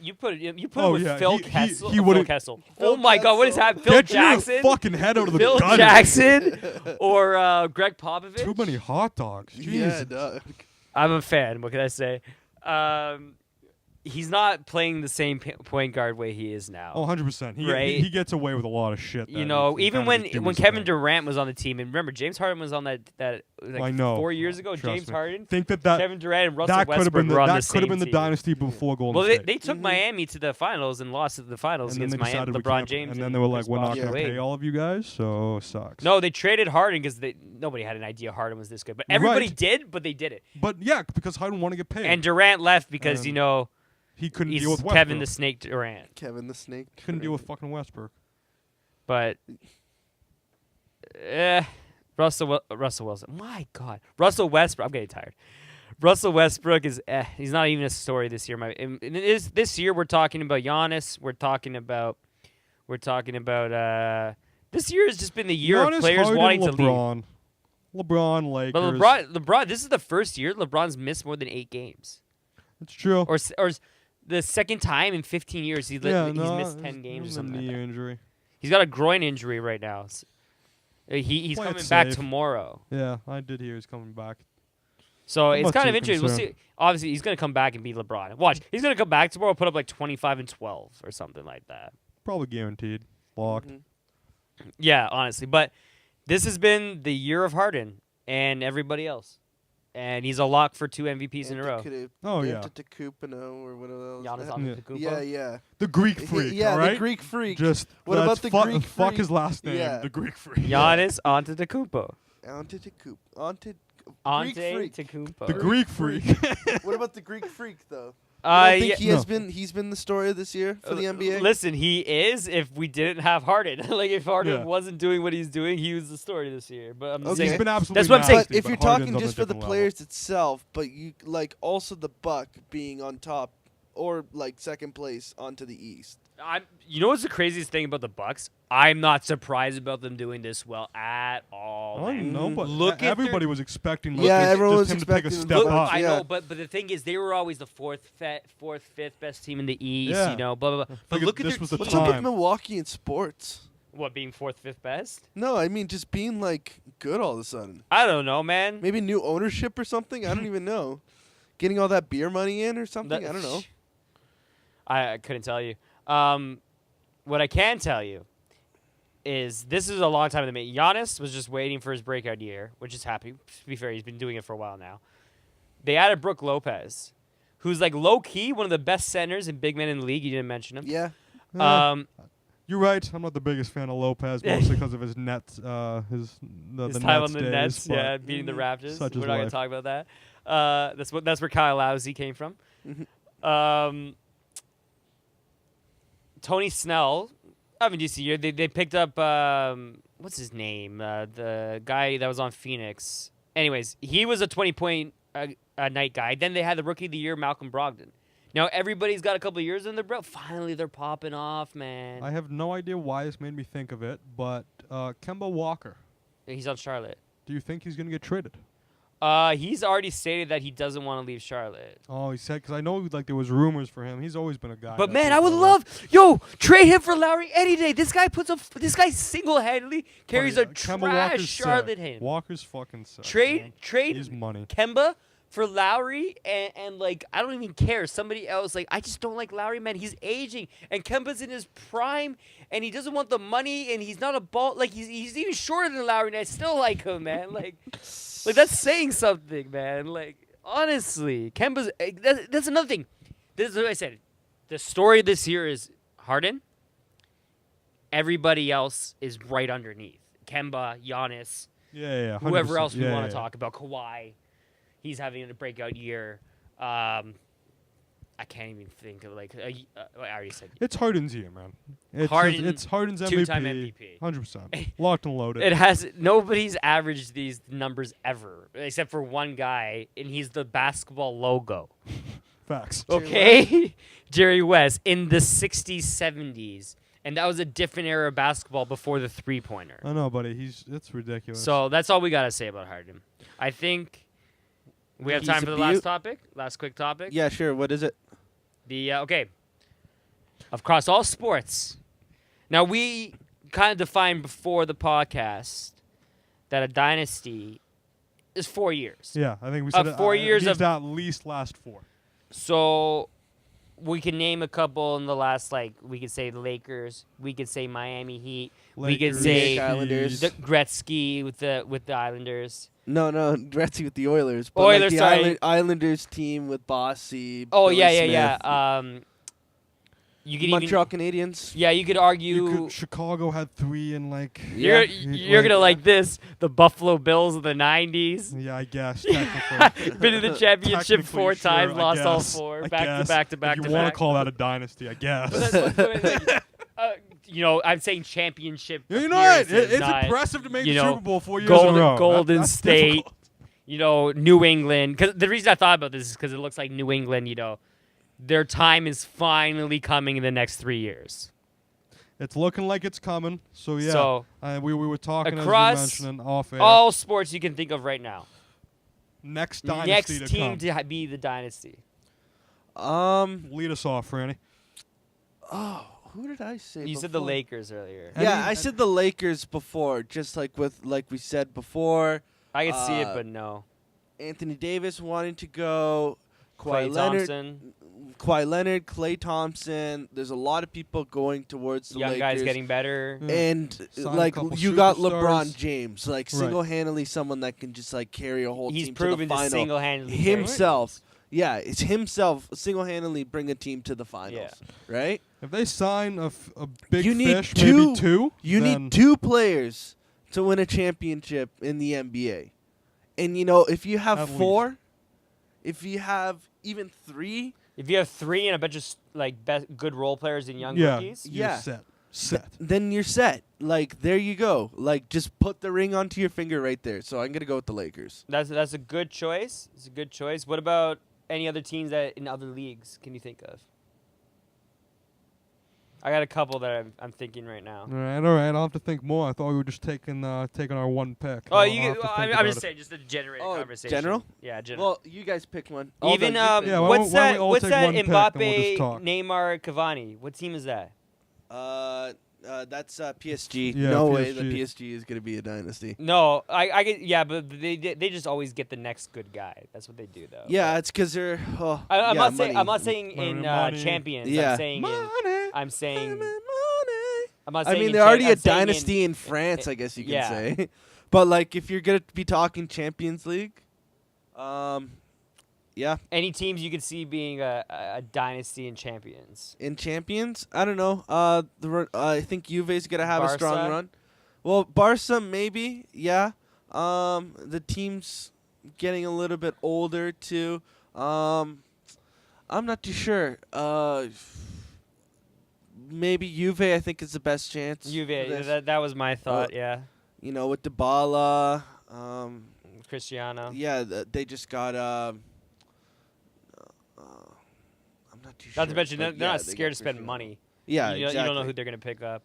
you put him with Phil Kessel. Phil Kessel. Oh my God, what is happening? Phil Jackson. Get your fucking head out of the Phil gun. Jackson or Greg Popovich. Too many hot dogs. Yeah, Jesus. dog. I'm a fan. What can I say? He's not playing the same point guard way he is now. Oh, 100%. Right? He gets away with a lot of shit. Even when Kevin Durant was on the team, and remember, James Harden was on that I know. 4 years ago. Trust James me. Harden, Think that Kevin Durant, and Russell that could have Westbrook been were on the that same could have been the team. dynasty before Golden Well, State. they took Miami to the finals and lost to the finals and then against they Miami. decided we LeBron can't- James. And then they were like, Chris we're not Bosh. going to Wait. pay all of you guys, so it sucks. No, they traded Harden because nobody had an idea Harden was this good, but everybody Right. did. But they did it. But yeah, because Harden want to get paid. And Durant left because And he couldn't he's deal with Westbrook. Kevin the Snake Durant. Kevin the Snake. Couldn't deal with fucking Westbrook. But Russell Wilson. My God, Russell Westbrook. I'm getting tired. Russell Westbrook is he's not even a story this year. This year we're talking about Giannis. We're talking about this year has just been the year Giannis, of players Harden, wanting to leave. LeBron, Lakers. But LeBron, this is the first year LeBron's missed more than 8 games. It's true. Or the second time in 15 years he's missed 10 games or something. Knee Like that. injury. He's got a groin injury right now. He's Play it coming back safe. tomorrow. Yeah, I did hear he's coming back. So I'm it's not kind too of interesting. We'll concerned. see. Obviously, he's going to come back and beat LeBron. Watch. He's going to come back tomorrow, put up like 25 and 12 or something like that. Probably guaranteed. Locked. Yeah, honestly. But this has been the year of Harden and everybody else. And he's a lock for 2 MVPs in a row. Oh, yeah. Antetokounmpo or whatever else. Giannis Antetokounmpo. Yeah. The Greek freak, Yeah, all right? the Greek freak. Just What about let's the fuck, Greek fuck freak? his last name, Yeah. the Greek freak. Giannis Antetokounmpo. Greek freak. Antetokounmpo. The Greek freak. What about the Greek freak though? I think yeah. he's been the story of this year for the NBA. Listen, he is. If we didn't have Harden, like if Harden Yeah. wasn't doing what he's doing, he was the story this year. But I'm Okay. saying He's been absolutely That's what I'm saying. But if you're Harden's talking on a just for the different players itself, but you like also the Buck being on top or like second place onto the East. You know what's the craziest thing about the Bucks? I'm not surprised about them doing this well at all. I don't know, but Look at everybody was expecting. everyone was just him to take a expecting step the up. I Yeah. know, but the thing is, they were always the fourth, fifth best team in the East. Yeah. You know, blah blah blah. But Figured look at this their was the team. What's up with time. Milwaukee in sports? What, being fourth, fifth best? No, I mean just being like good all of a sudden. I don't know, man. Maybe new ownership or something. I don't even know. Getting all that beer money in or something. I don't know. I couldn't tell you. What I can tell you is this is a long time in the making. Giannis was just waiting for his breakout year, which is happy. To be fair, he's been doing it for a while now. They added Brook Lopez, who's like low key one of the best centers and big men in the league. You didn't mention him. Yeah. You're right. I'm not the biggest fan of Lopez, mostly because of his Nets, his the time Nets on the days, Nets, but yeah, beating the Raptors. such is We're not gonna life. talk about that. That's where Kyle Lowry came from. Tony Snell. I mean, DC year they picked up what's his name? The guy that was on Phoenix. Anyways, he was a 20-point a night guy. Then they had the rookie of the year, Malcolm Brogdon. Now everybody's got a couple of years in their belt. Finally, they're popping off, man. I have no idea why this made me think of it, but Kemba Walker. He's on Charlotte. Do you think he's going to get traded? He's already stated that he doesn't want to leave Charlotte. Oh, he said, because I know like there was rumors for him. He's always been a guy. But that man, I would people love trade him for Lowry any day. This guy single-handedly carries a Kemba trash Walker's Charlotte sick. hand. Walker's fucking sick. Trade He's money. Kemba for Lowry and like I don't even care. Somebody else, like I just don't like Lowry, man. He's aging and Kemba's in his prime and he doesn't want the money and he's not a ball like he's even shorter than Lowry and I still like him, man. Like that's saying something, man. Like honestly, Kemba's that's another thing. This is what I said. The story this year is Harden. Everybody else is right underneath. Kemba, Giannis, Yeah, 100%. whoever else we Yeah, want yeah. to talk about. Kawhi, he's having a breakout year. I can't even think of I already said It's Harden's year, man. Harden, It's Harden's MVP. two-time MVP. 100%. Locked and loaded. it has nobody's averaged these numbers ever except for one guy, and he's the basketball logo. Facts. Okay, Jerry West in the '60s, '70s, and that was a different era of basketball before the three-pointer. I know, buddy. It's ridiculous. So that's all we gotta say about Harden. I think we have He's time a for the last beaut. topic, last quick topic. Yeah, sure. What is it? The okay, across all sports. Now we kind of defined before the podcast that a dynasty is 4 years. yeah, I think we said 4 years it needs of- to at least last 4. So we can name a couple in the last, like we could say the Lakers, we could say Miami Heat, we could Lakers, say Islanders. the Gretzky with the Islanders. No, Gretzky with the Oilers. But Oilers, the sorry. Islanders team with Bossy. Oh Billy yeah. Smith, You could Montreal even Canadiens. you could argue. Chicago had 3 in like. You're Yeah. gonna like this. The Buffalo Bills of the '90s. Yeah, I guess technically. Been in the championship Technically, 4 sure, times, I lost all guess. 4, I back to guess. back to If back you to want back. to call that a dynasty, I guess. But that's like, I'm saying championship. Yeah, you know what? appearances, It's not, impressive to make you the know, Super Bowl 4 years in a row. Golden That's State. difficult. New England. Because the reason I thought about this is because it looks like New England. Their time is finally coming in the next 3 years. It's looking like it's coming. So yeah, So, we were talking across as you mentioned off air. all sports you can think of right now. Next dynasty Next to team come. to be the dynasty. Lead us off, Franny. Oh, who did I say? You said the before? Lakers earlier. Any- Yeah, I said the Lakers before, just like we said before. I could see it, Uh, but no. Anthony Davis wanting to go. Klay Thompson. Kawhi Leonard, Klay Thompson. There's a lot of people going towards the Young Lakers. guys getting better. Yeah. And Sign a like couple you got superstars. LeBron James, like Right. single-handedly someone that can just like carry a whole He's team to the proven to final. single-handedly carry Himself. Yeah, it's himself single-handedly bring a team to the finals, right? If they sign a big You need fish, two- maybe 2. You then need 2 players to win a championship in the NBA. And if you have At 4, if you have even 3, If you have 3 and a bunch of good role players and young yeah, rookies, you're Yeah. set. then you're set. Like there you go. Like just put the ring onto your finger right there. So I'm going to go with the Lakers. that's a good choice. It's a good choice. What about any other teams that in other leagues can you think of? I got a couple that I'm thinking right now. All right. I'll have to think more. I thought we were just taking our one pick. Oh, I'm just saying, just to generate a conversation. General? Yeah, general. Well, you guys pick one. Even Although you pick why what's don't we all what's take that one pick and we'll just Mbappe, talk. Neymar, Cavani? What team is that? That's PSG. Yeah, no PSG. way the PSG is gonna be a dynasty. No, I get but they just always get the next good guy. That's what they do though. Yeah, it's because they're. I'm yeah, not saying in Money. champions. Yeah. I'm saying I'm not I saying mean, in they're already I'm a saying dynasty in France, I guess you can yeah. say. But like, if you're gonna be talking Champions League, yeah, any teams you could see being a dynasty in champions. in Champions, I don't know. I think Juve's gonna have a strong Barca? run. Well, Barca maybe, yeah. The team's getting a little bit older too. I'm not too sure. Maybe Juve, I think, is the best chance. for Juve, this. that was my thought. Yeah, You know, with Dybala. Cristiano. Yeah, they just got. I'm not too sure. Not to mention they're but not yeah, they scared got to spend Cristiano. money. Yeah, you exactly. don't know who they're gonna pick up.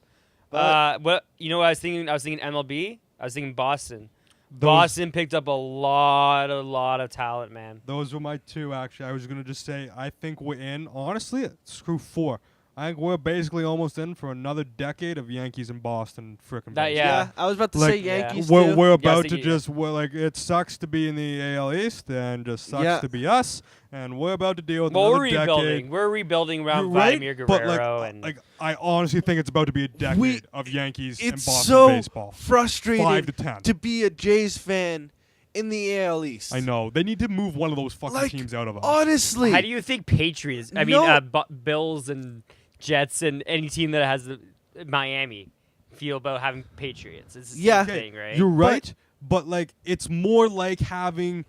But- What you know? What I was thinking. I was thinking MLB. I was thinking Boston. Boston picked up a lot of talent, man. Those were my two, actually. I was going to just say, I think we're in. Honestly, screw 4. I think we're basically almost in for another decade of Yankees and Boston frickin' That- baseball. yeah. I was about to Like, say Yankees We're, too. we're Yeah, about so to you- just, we're like, it sucks to be in the AL East and just sucks Yeah. to be us. And we're about to deal with Well, another we're rebuilding. decade. We're rebuilding around You're right, Vladimir but Guerrero like, and like, I honestly think it's about to be a decade of Yankees and It's Boston so baseball. frustrating 5 to 10. to be a Jays fan in the AL East. I know. They need to move one of those fucking Like, teams out of us. Honestly, how do you think Patriots? I mean, Bills and Jets and any team that has the Miami feel about having Patriots. It's the same Yeah. thing, right? You're right, but like it's more like having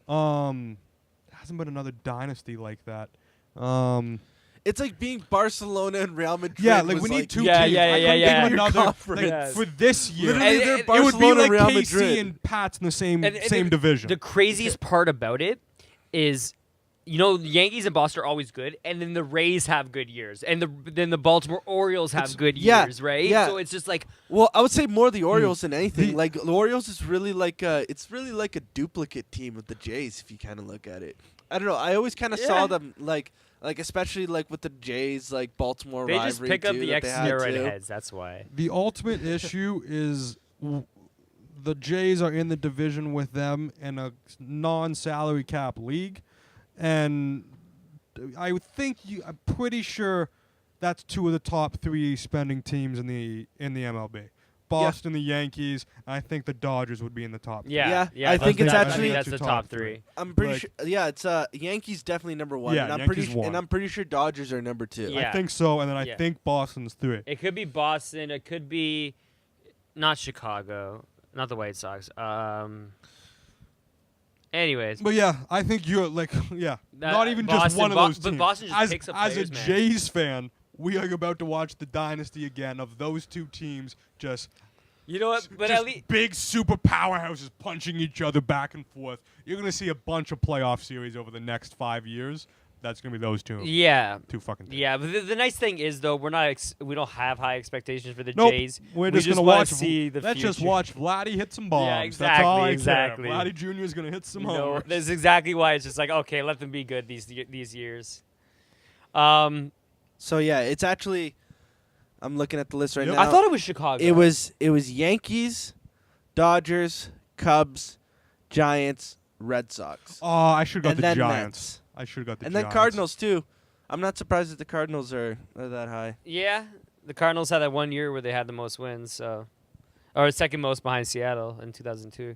hasn't been another dynasty like that. it's like being Barcelona and Real Madrid. Yeah, like was we need two Yeah, teams. yeah, I yeah, couldn't yeah. think of another Conference. like, Yes. for this year. Literally, And they're it It would be Barcelona like Real KC Madrid. and Pats in the same And same division. The craziest part about it is, you know, the Yankees and Boston are always good, and then the Rays have good years, and then the Baltimore Orioles have good yeah, years, right? yeah. So it's just like, Well, I would say more the Orioles than anything. The- Like the Orioles is really like it's really like a duplicate team of the Jays if you kind of look at it. I don't know. I always kind of Yeah. saw them like especially like with the Jays like Baltimore they rivalry just pick up too, the that they had, ex-steroid too. heads. That's why. The ultimate issue is the Jays are in the division with them in a non-salary cap league, and I think I'm pretty sure that's 2 of the top 3 spending teams in the MLB. Boston, the Yankees. I think the Dodgers would be in the top. Yeah, Yeah, I think it's actually- that's the top 3. I'm pretty Like- sure. Yeah, it's Yankees definitely number 1. Yeah, and I'm Yankees pretty 1. and I'm pretty sure Dodgers are number 2. Yeah. I think so, and then I Yeah. think Boston's 3. It could be Boston. It could be not Chicago, not the White Sox. Anyways, But yeah, I think you're like, not even just Boston- one of those but teams. Boston just as picks up as players, a man. Jays fan, we are about to watch the dynasty again of those 2 teams just. you know what? But just at least big super powerhouses punching each other back and forth. You're gonna see a bunch of playoff series over the next 5 years. That's gonna be those 2. yeah. 2 fucking teams. Yeah, but the nice thing is though, we're not we don't have high expectations for the Nope. Jays. We're We just gonna wanna watch. see the let's just future. watch Vladdy hit some bombs. Yeah, That's all I exactly. care. Vladdy Jr. is gonna hit some You know, homers. that's exactly why it's just like, okay, let them be good these years. So yeah, it's actually. I'm looking at the list right Yep. now. I thought it was Chicago. It was Yankees, Dodgers, Cubs, Giants, Red Sox, Oh, I should have got and the then Giants. Mets. I should have got the and Giants. then Cardinals too. I'm not surprised that the Cardinals are that high. Yeah, the Cardinals had that one year where they had the most wins, so or second most behind Seattle in 2002.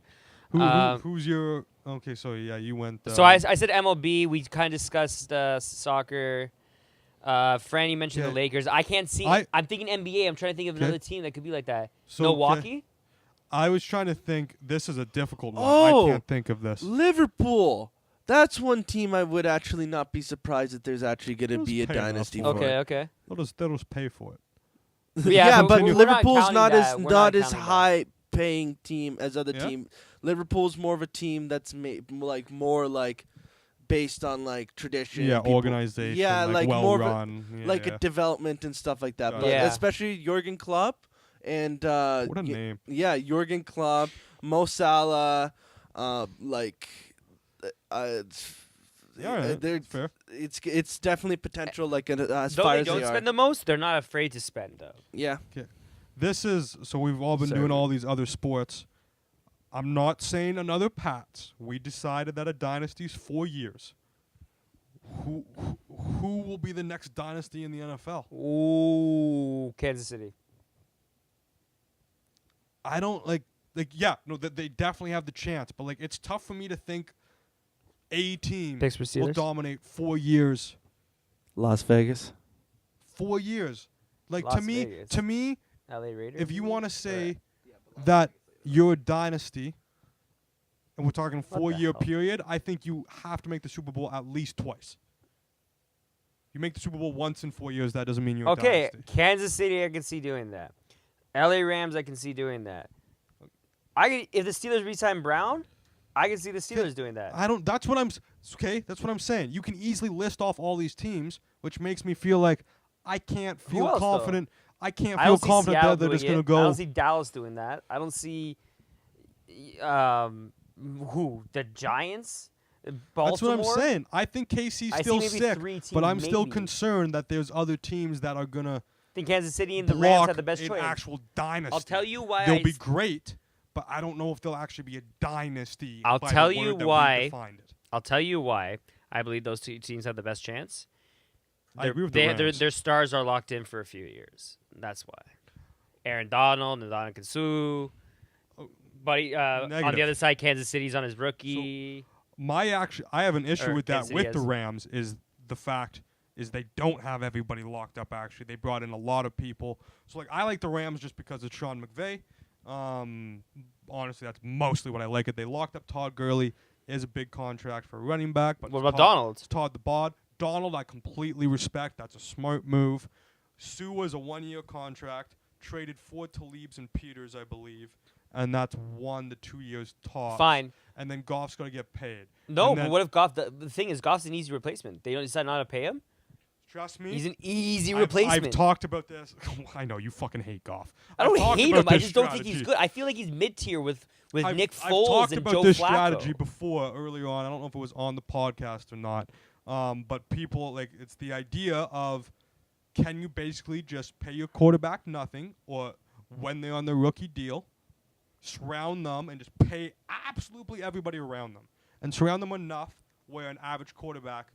Who's your? Okay, so yeah, you went. So I said MLB. We kind of discussed soccer. Franny mentioned the Yeah. Lakers. I can't see. I'm thinking NBA. I'm trying to think of another team that could be like that. So, Milwaukee. I was trying to think. This is a difficult one. Oh. I can't think of this. Liverpool. That's one team I would actually not be surprised that there's actually going to Those be a pay enough dynasty for for. Okay, okay. They'll just pay for it. Yeah, but we're not Liverpool's counting not that. as We're not not as counting that. high paying team as other Yeah? team. Liverpool's more of a team that's like more like based on like tradition. Yeah, people- organization. Yeah, like well more of a- run. Yeah, like yeah. a development and stuff like that. Gotcha. But Yeah. especially Jurgen Klopp and What a name. yeah, Jurgen Klopp, Mo Salah, like Yeah, alright, they're- fair. it's definitely potential. Like as Though far they as don't they spend are. the most, they're not afraid to spend though. Yeah, This is so we've all been Sorry. doing all these other sports. I'm not saying another Pats. We decided that a dynasty's 4 years. Who will be the next dynasty in the NFL? Ooh, Kansas City. I don't that they definitely have the chance, but like it's tough for me to think a team Picks for will Steelers? dominate 4 years. Las Vegas. 4 years. Like Las Vegas. to me, LA Raiders. if you want to say that you're a dynasty, and we're talking What the 4-year hell? period, I think you have to make the Super Bowl at least twice. You make the Super Bowl once in 4 years, that doesn't mean you're a Okay, dynasty. Kansas City, I can see doing that. LA Rams, I can see doing that. If the Steelers re-sign Brown, I can see the Steelers doing that. That's what I'm saying. You can easily list off all these teams, which makes me feel like I can't feel else, though? confident. I can't I feel don't see confident Seattle that they're doing just going to it. I go. don't see Dallas doing that. I don't see the Giants, Baltimore. That's what I'm saying. I think KC's I see still maybe sick, 3 teams, but I'm still maybe. concerned that there's other teams that are going to I think Kansas City and the Rams block have the best an choice. actual dynasty. I'll tell you why. They'll be great, but I don't know if they'll actually be a dynasty. I'll by tell the you word that we why. defined it. I'll tell you why I believe those two teams have the best chance. I agree with the Rams. Their stars are locked in for a few years. That's why. Aaron Donald, Ndamukong Suh. Buddy, on the Negative. other side, Kansas City's on his rookie. I have an issue Or with that Kansas City with has. the Rams is the fact is they don't have everybody locked up. Actually, they brought in a lot of people. So like I like the Rams just because of Sean McVay. Honestly, that's mostly what I like. It. They locked up Todd Gurley. Is a big contract for a running back. But What it's about Todd- Donald? It's Todd the Bod. Donald, I completely respect. That's a smart move. Sue was a 1-year contract. Traded for Talibs and Peters, I believe. And that's 1 to 2 years tops. Fine. And then Goff's going to get paid. No, And but then- what if Goff? The thing is, Goff's an easy replacement. They don't decide not to pay him. Trust me. He's an easy I've replacement. talked about this. I know you fucking hate Goff. I I've don't talked hate about him. I this just don't think he's strategy. good. I feel like he's mid tier with I've Nick I've Foles talked and about Joe this Flacco. strategy before earlier on. I don't know if it was on the podcast or not. But people like it's the idea of can you basically just pay your quarterback nothing, or when they're on their rookie deal, surround them and just pay absolutely everybody around them, and surround them enough where an average quarterback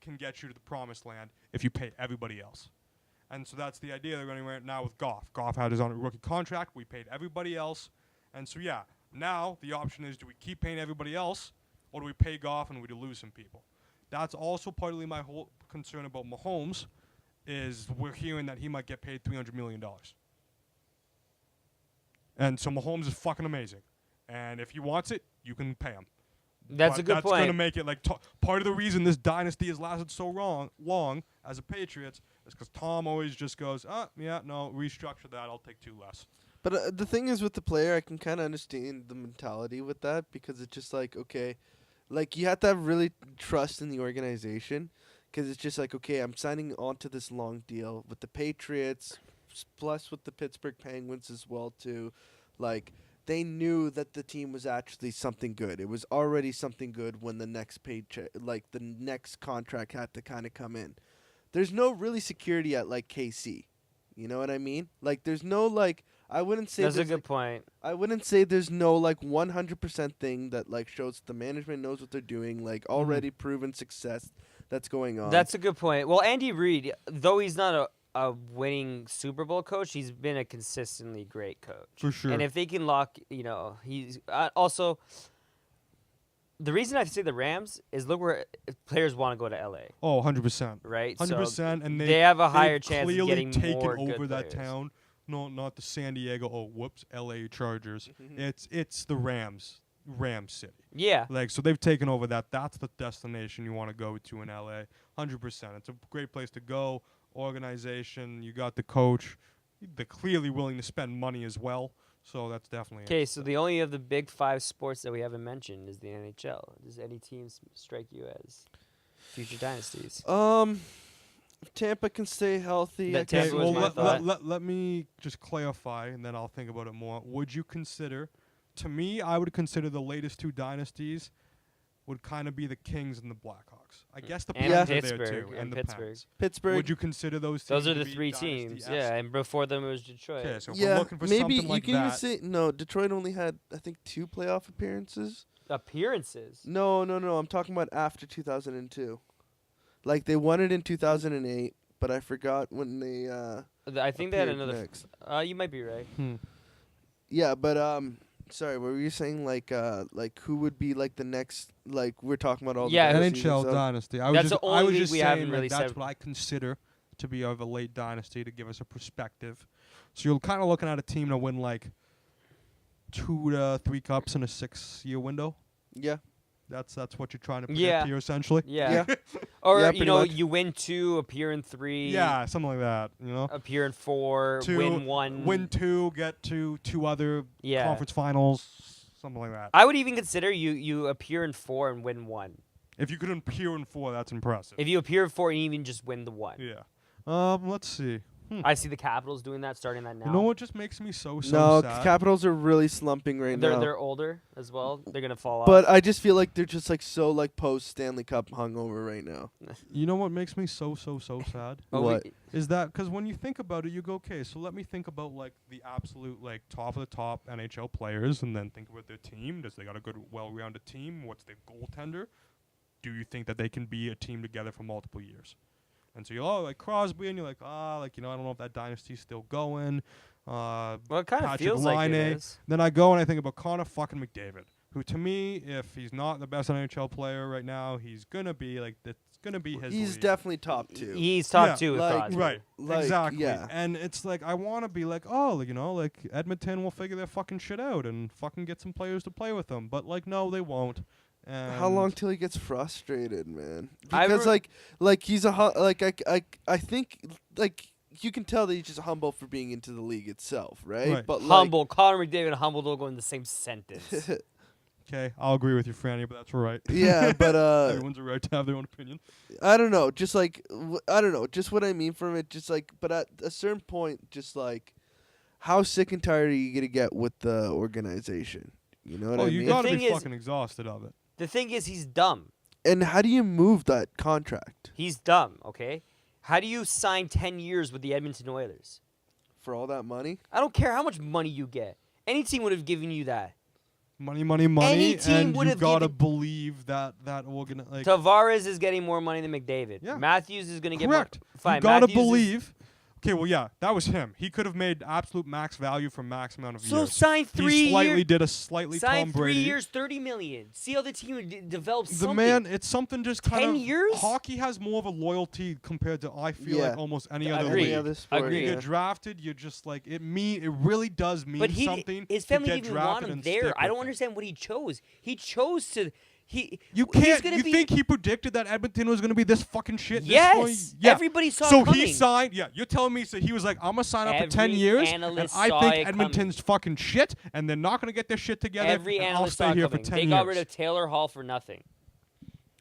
can get you to the promised land if you pay everybody else. And so that's the idea they're running right now with Goff. Goff had his own rookie contract. We paid everybody else. And so, yeah, now the option is do we keep paying everybody else or do we pay Goff and we do lose some people? That's also partly my whole concern about Mahomes is we're hearing that he might get paid $300 million. And so Mahomes is fucking amazing. And if he wants it, you can pay him. That's But a good that's going to point. make it like part of the reason this dynasty has lasted so long as a Patriots is because Tom always just goes, restructure that. I'll take 2 less. But the thing is with the player, I can kind of understand the mentality with that because it's just like, okay, like you have to have really trust in the organization because it's just like, okay, I'm signing on to this long deal with the Patriots plus with the Pittsburgh Penguins as well too. Like they knew that the team was actually something good. It was already something good when the next paycheck, like the next contract had to kind of come in. There's no really security at like KC. You know what I mean? Like there's no like I wouldn't say That's a there's, good like, point. I wouldn't say there's no like 100% thing that like shows the management knows what they're doing, like already proven success that's going on. That's a good point. Well, Andy Reid, though he's not a winning Super Bowl coach, he's been a consistently great coach. For sure. And if they can lock, he's also the reason I say the Rams is look where players want to go to LA, Oh, 100%. right? 100%. So and they have a higher they've chance of clearly getting taken more over good that players. town. No, not the San Diego. Oh, whoops, LA Chargers. It's the Rams City. Yeah. Like so, they've taken over that. That's the destination you want to go to in LA. 100%. It's a great place to go. Organization. You got the coach. They're clearly willing to spend money as well. So that's definitely Okay, so the only of the big 5 sports that we haven't mentioned is the NHL. Does any teams strike you as future dynasties? If Tampa can stay healthy, That I guess. Tampa was my thought. let me just clarify, and then I'll think about it more. Would you consider, to me, I would consider the latest 2 dynasties would kind of be the Kings and the Blackhawks. I guess the And Pens are there Pittsburgh, too, and the Pittsburgh. Pens. Pittsburgh. Would you consider those? Those teams are to the be 3 teams. dynasty-esque? Yeah, and before them it was Detroit. Okay, so if yeah, we're looking for maybe something you like can that, even say no. Detroit only had, I think, 2 playoff appearances. Appearances. No. I'm talking about after 2002. Like they won it in 2008, but I forgot when they. I think they had appeared another. next. You might be right. Yeah, but sorry, what were you saying? Like who would be like the next? Like we're talking about all Yeah, the dynasties and NHL stuff. dynasty. That's the I only was league just we saying haven't that really that's said. what I consider to be of a late dynasty to give us a perspective. So you're kind of looking at a team to win like 2 to 3 cups in a 6-year window. Yeah. That's what you're trying to predict Yeah. here, essentially. Yeah. Yeah. Or Yeah, you pretty know, much. you win 2, appear in 3. Yeah, something like that. Appear in 4, 2, win 1. win 2, get to 2 other Yeah. conference finals, something like that. I would even consider you appear in 4 and win 1. If you could appear in 4, that's impressive. If you appear in 4 and even just win the 1. Yeah. Let's see. I see the Capitals doing that, starting that now. You know what just makes me so No, sad? Capitals are really slumping right now. They're older as well. They're gonna fall But off. I just feel like they're just like so like post Stanley Cup hungover right now. You know what makes me so sad? What? Is that because when you think about it, you go, okay, so let me think about like the absolute like top of the top NHL players, and then think about their team. Does they got a good, well-rounded team? What's their goaltender? Do you think that they can be a team together for multiple years? And so you're like Crosby, and you're like, I don't know if that dynasty's still going. Well, it kind of Patrick feels like it Laine. is. Then I go and I think about Connor fucking McDavid, who to me, if he's not the best NHL player right now, he's gonna be like that's gonna be his. He's league. definitely top 2. He's top Yeah, 2 with like- Crosby. Right, Like, exactly. yeah. And it's like I want to be like, like Edmonton will figure their fucking shit out and fucking get some players to play with them. But like, no, they won't. And How long till he gets frustrated, man? I Because re- like he's I think like you can tell that he's just humble for being into the league itself, right? Right. But Humble. Connor McDavid and humble don't go in the same sentence. like, Okay, I'll agree with you, Franny, but that's all right. yeah, but Everyone's a right to have their own opinion. I don't know, just like I don't know, just what I mean from it, just like, but at a certain point, just like, how sick and tired are you gonna get with the organization? You know what I You mean? gotta The be thing is- fucking exhausted of it. The thing is, he's dumb. And how do you move that contract He's dumb, okay? How do you sign 10 years with the Edmonton Oilers? for all that money? I don't care how much money you get. Any team would have given you that. Money, Any team and would you have gotta given- believe that like Tavares is getting more money than McDavid. Yeah. Matthews is going to get more. correct. Fine, You gotta Matthews is- believe. Okay, well, yeah, that was him. He could have made absolute max value for max amount of So years. sign 3 He slightly years. did a slightly Sign Tom 3 Brady. years, $30 million. See how the team develops The something. man, it's something just kind 10 of. years? Hockey has more of a loyalty compared to I feel Yeah. like almost any I other agree. league. Any other sport, Agree. You yeah. get drafted, you're just like it really does mean But something. his to family get didn't even want drafted him and there. stick I don't with it. understand what he chose. He chose to. You he's can't. gonna You be, think he predicted that Edmonton was going to be this fucking shit? Yes. Yeah. Everybody saw So it coming. he signed. Yeah, you're telling me. So he was like, I'm gonna sign up for 10 Every years, and analyst I saw think it Edmonton's fucking shit, and they're not gonna get their shit together. Every and I'll analyst stay saw it here coming. for 10 They years. got rid of Taylor Hall for nothing.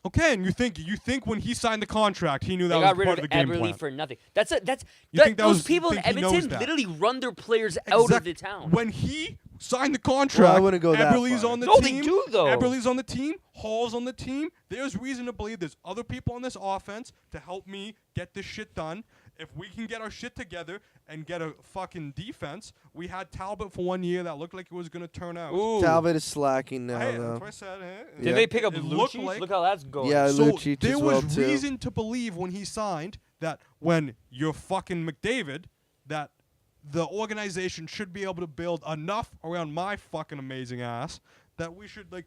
Okay, and you think when he signed the contract, he knew that They was got rid part of of the game Everly plan. for nothing. That's You that, think that those was- people in think he knows Edmonton that? literally run their players out of Exact- the town. When he signed the contract, wouldn't go that Eberle's far. on the No, they team. do, though. Eberle's on the team. Hall's on the team. There's reason to believe there's other people on this offense to help me get this shit done. If we can get our shit together and get a fucking defense, we had Talbot for 1 year that looked like it was going to turn out. Ooh. Talbot is slacking now, Hey, though. that's what I said. Did Yeah. they pick up It looked Lucic? like- Look how that's going. Yeah, So Lucic there as was well, too. reason to believe when he signed that when you're fucking McDavid, that the organization should be able to build enough around my fucking amazing ass that we should like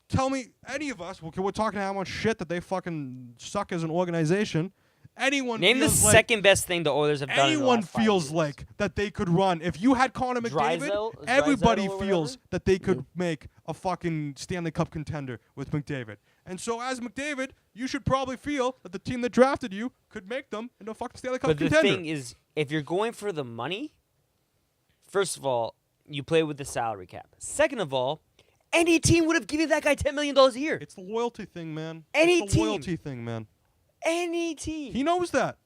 tell me any of us. We're talking how much shit that they fucking suck as an organization. Anyone Name the feels like second best thing the Oilers have done. in the anyone last 5 feels years. like that they could run. If you had Connor McDavid, Drysdale everybody or feels whatever? that they could make a fucking Stanley Cup contender with McDavid. And so as McDavid, you should probably feel that the team that drafted you could make them into a fucking Stanley Cup But the contender. thing is, if you're going for the money, first of all, you play with the salary cap. Second of all, any team would have given that guy $10 million a year. It's the loyalty thing, man. Any it's the team. loyalty thing, man. Any team. He knows that.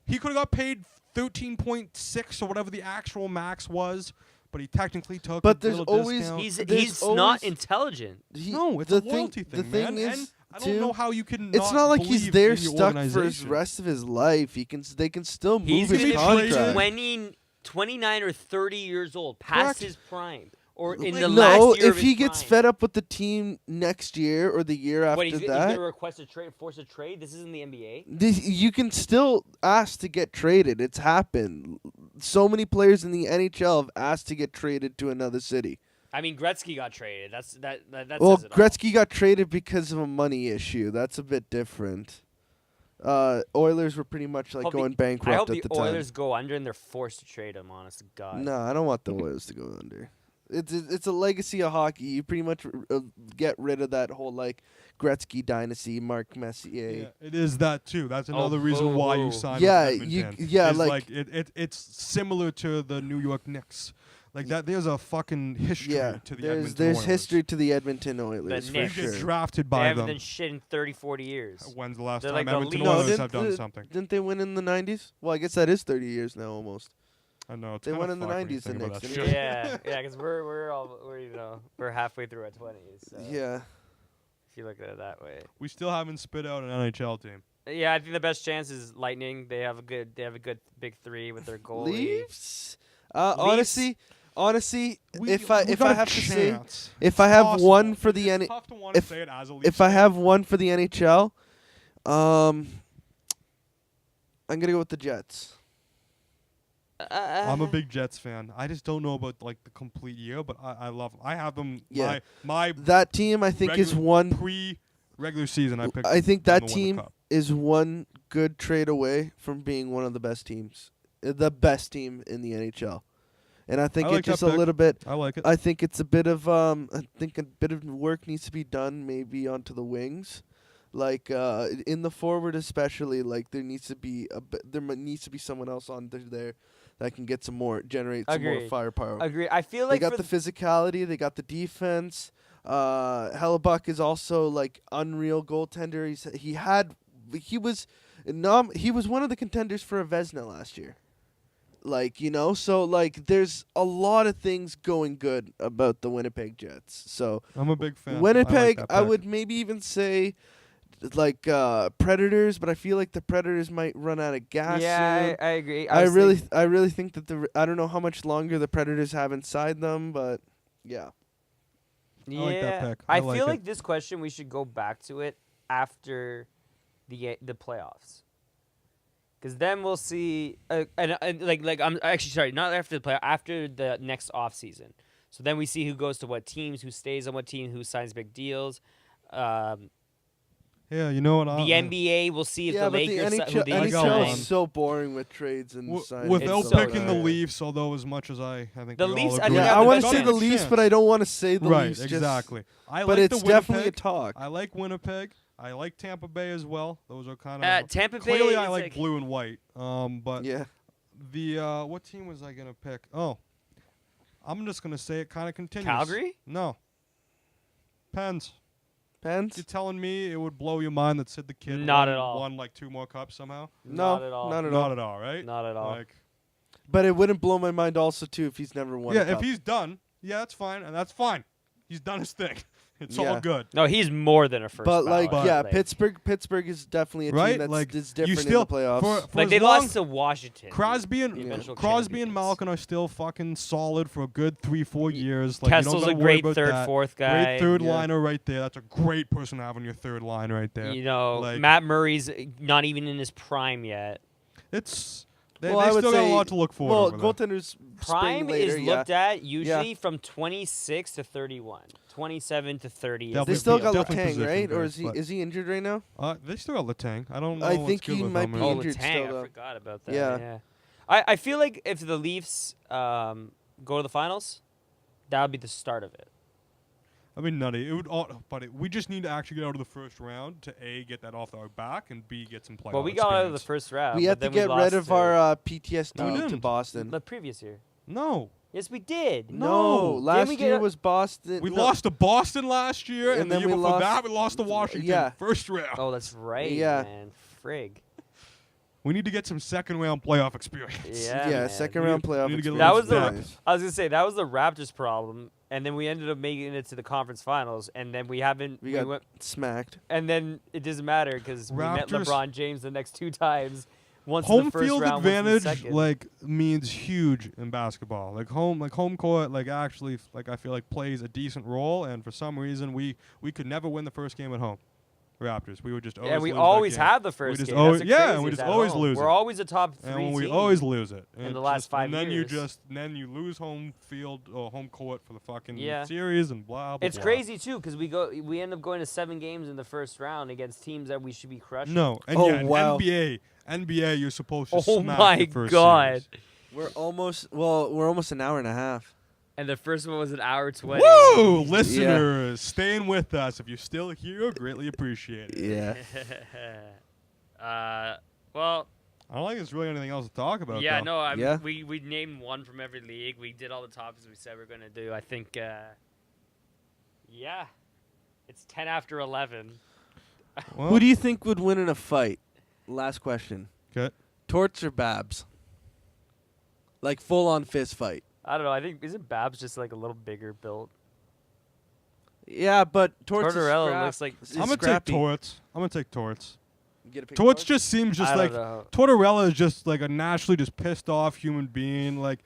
He could have got paid 13.6 or whatever the actual max was, but he technically took But a there's little always- discount. He's not intelligent. No, it's a loyalty thing, the man. thing is, and I don't too, know how you can it's not like he's believe there in your stuck for his organization. rest of his life. They can still move He's his going to contract. be 29 or 30 years old, past Correct. his prime, or in Like, the No, last year if of he his gets prime. fed up with the team next year or the year after What, he's going that, to request a trade, force a trade? This isn't the NBA. you can still ask to get traded. It's happened. So many players in the NHL have asked to get traded to another city. I mean, Gretzky got traded. That Well, says it all. Gretzky got traded because of a money issue. That's a bit different. Oilers were pretty much like Hope the- going I bankrupt hope at the the time. Oilers go under and they're forced to trade him, honest to God. No, I don't want the Oilers to go under. It's a legacy of hockey. You pretty much get rid of that whole like Gretzky dynasty, Mark Messier. Yeah, it is that too. That's Oh, another reason why boo. you signed Yeah, with Edmonton. yeah, It's like- it's similar to the New York Knicks. Like that, there's a fucking history Yeah, to the there's Edmonton there's Oilers. history to the Edmonton Oilers The for Knicks. You get sure. drafted They by haven't them. done shit in 30, 40 years. When's the last They're time like the Edmonton least- Oilers didn't- have done something? Didn't they win in the 90s? Well, I guess that is 30 years now almost. I know. It's They kinda won in the fucked when you 90s, the think about Knicks, that didn't shit. Yeah, because we're halfway through our 20s. So Yeah. if you look at it that way. We still haven't spit out an NHL team. Yeah, I think the best chance is Lightning. They have a good big three with their goalie. Leafs? Honestly, if I got a have to say, chance. if I have Possible. one for the It's tough to want to if- say it as a if I Leafs have one for the NHL, I'm gonna go with the Jets. I'm a big Jets fan. I just don't know about like the complete year, but I love them. I have them. Yeah. My That team, I think, is one. pre-regular season. I picked. I think them that to win the team cup. is one good trade away from being one of the best teams, the best team in the NHL. And I think I like it's just that a pick. little bit. I like it. I think it's a bit of I think a bit of work needs to be done maybe onto the wings, like in the forward especially. Like there needs to be needs to be someone else on there that can get generate some more Agreed. firepower. Agree. I feel They like got for the physicality, they got the defense. Hellebuck is also like unreal goaltender. He was one of the contenders for a Vezina last year. Like, so like there's a lot of things going good about the Winnipeg Jets. So I'm a big fan. Winnipeg, I I would maybe even say like Predators, but I feel like the Predators might run out of gas soon. I agree. I really think that I don't know how much longer the Predators have inside them, but yeah. I like that pick. I I like feel it. like this question we should go back to it after the playoffs. Because then we'll see, and I'm actually sorry, not after the playoff, after the next off season. So then we see who goes to what teams, who stays on what team, who signs big deals. Yeah, you know what? The NBA, we'll see if Yeah, the but the Lakers who NHL, they I got NHL one. is so boring with trades and signings. Without It's so picking the bad. Leafs, although as much as I think The we Leafs, all I agree, think, Yeah, have I the want to best say the chance. Leafs, but I don't want to say the right, Leafs. exactly. I But like it's the definitely a Winnipeg. talk. I like Winnipeg. I like Tampa Bay as well. Those are kind of Tampa Bay. clearly I is like blue and white. But Yeah. the what team was I gonna pick? Oh, I'm just gonna say it kind of continues. Calgary? No. Pens. Pens? You're telling me it would blow your mind that Sid the Kid Not at all. won like 2 more cups somehow? No, Not at all. Not at Not all. at all, right? Not at all. Like, But it wouldn't blow my mind also too if he's never won. yeah, a cup. if he's done, yeah, that's fine, and that's fine. He's done his thing. It's Yeah. all good. No, he's more than a first. But like, ballot. yeah, Like, Pittsburgh is definitely a team Right? that's Like, is you different still in the playoffs. for like as they long- lost to Washington. Crosby and the eventual Crosby and champions. Malkin are still fucking solid for a good 3-4 years. Like, you Kessel's don't a gotta worry great about third, that. fourth guy. Great third Yeah. liner right there. That's a great person to have on your third line right there. You know, Like- Matt Murray's not even in his prime yet. It's they, Well, I they would still got a say- lot to look forward Well, over there. goaltenders Prime spring later, is yeah. looked at usually from 26 to 31. 27 to 30. They'll They be- still got definitely Letang, position right? Or based, but- is he injured right now? They still got Letang. I don't know. I what's think good he with might him, be man. Oh, injured Letang, still, I though. forgot about that. Yeah. Yeah. I feel like if the Leafs go to the finals, that would be the start of it. I mean, nutty. It would, we just need to actually get out of the first round to A, get that off our back, and B, get some playoff Well, we got out of the experience. first round. We but had to then get lost rid of to- our No, we PTSD to didn't. Boston. the previous year. No. Yes, we did. No, last we year was Boston. We no. lost to Boston last year, And and the then year we before lost- that, we lost to Washington. Yeah. First round. Oh, that's right, Yeah. man. Frig. We need to get some second round playoff experience. Yeah, Yeah, man. second round playoff. need to get a experience That little was the. nice. I was gonna say that was the Raptors' problem, and then we ended up making it to the conference finals, and then we haven't. We got went, smacked. and then it doesn't matter because we met Raptors- LeBron James the next 2 times. Once in Home the first field round, once in the advantage second. like means huge in basketball. Like home court actually I feel like plays a decent role, and for some reason we could never win the first game at home. Raptors, we would just always Yeah, we lose that always game. have the first just game. always- That's the yeah, and we craziest just at always home. lose We're it. always a top 3 And we team. always lose it in And the it's last just- 5 and years. then you lose home field or home court for the fucking Yeah. series and blah blah. It's blah. crazy too because we end up going to 7 games in the first round against teams that we should be crushing. No, and Oh, yeah, in wow. NBA, you're supposed to Oh smack my the first God. series. We're almost an hour and a half. And the first one was an hour 20. Woo! Listeners, staying with us. If you're still here, greatly appreciate it. Yeah. Well, I don't think there's really anything else to talk about. yeah, though. no, Yeah. we named one from every league. We did all the topics we said we are gonna do. I think, yeah, it's 10 after 11. Well, Who do you think would win in a fight? Last question. 'Kay. Torts or Babs? Like full on fist fight. I don't know. I think isn't Babs just like a little bigger built? Yeah, but Torts Tortorella looks like. is I'm gonna scrappy. take Torts. I'm gonna take Torts. You get a pick Torts just seems just I like don't know. Tortorella is just like a naturally just pissed off human being. Like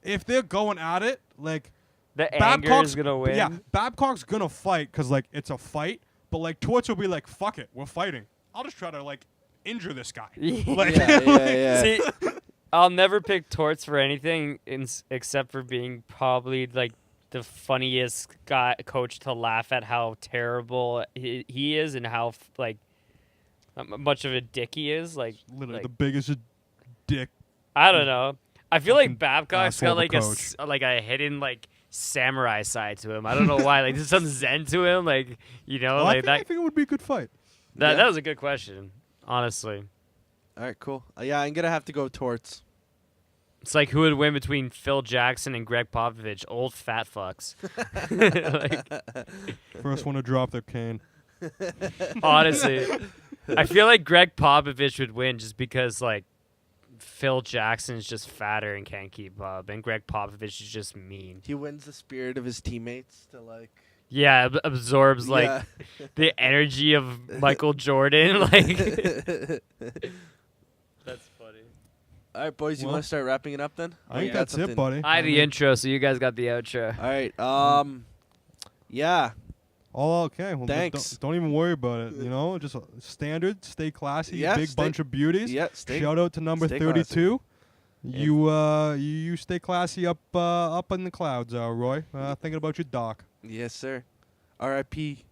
if they're going at it, like The anger Babcock's is gonna win. Yeah, Babcock's gonna fight because like it's a fight, but like Torts will be like, "Fuck it, we're fighting. I'll just try to like injure this guy." Like, yeah. See, I'll never pick Torts for anything except for being probably like the funniest coach to laugh at how terrible he is and how like much of a dick he is. Like literally the biggest dick. I don't know. I feel like Fucking Babcock's asshole got of a like a hidden like samurai side to him. I don't know why. Like there's some zen to him. Like Well, like I think it would be a good fight. Yeah. that was a good question. Honestly, All right, cool. Yeah, I'm gonna have to go Torts. it's like who would win between Phil Jackson and Greg Popovich? Old fat fucks. Like, First one to drop their cane. honestly, I feel like Greg Popovich would win just because like Phil Jackson's just fatter and can't keep up, and Greg Popovich is just mean. He wins the spirit of his teammates to like. Yeah, absorbs like Yeah. the energy of Michael Jordan. Like that's funny. All right, boys, you Well, want to start wrapping it up then? I Or think you got that's it, something? buddy. I had the mean, intro, so you guys got the outro. All right. Yeah. All okay. Well, Thanks. Don't even worry about it. You know, just standard. Stay classy. Yeah, big bunch of beauties. Yeah. Shout out to number stay 32. Yeah. You stay classy up in the clouds, Roy. Thinking about your Doc. Yes, sir. R.I.P.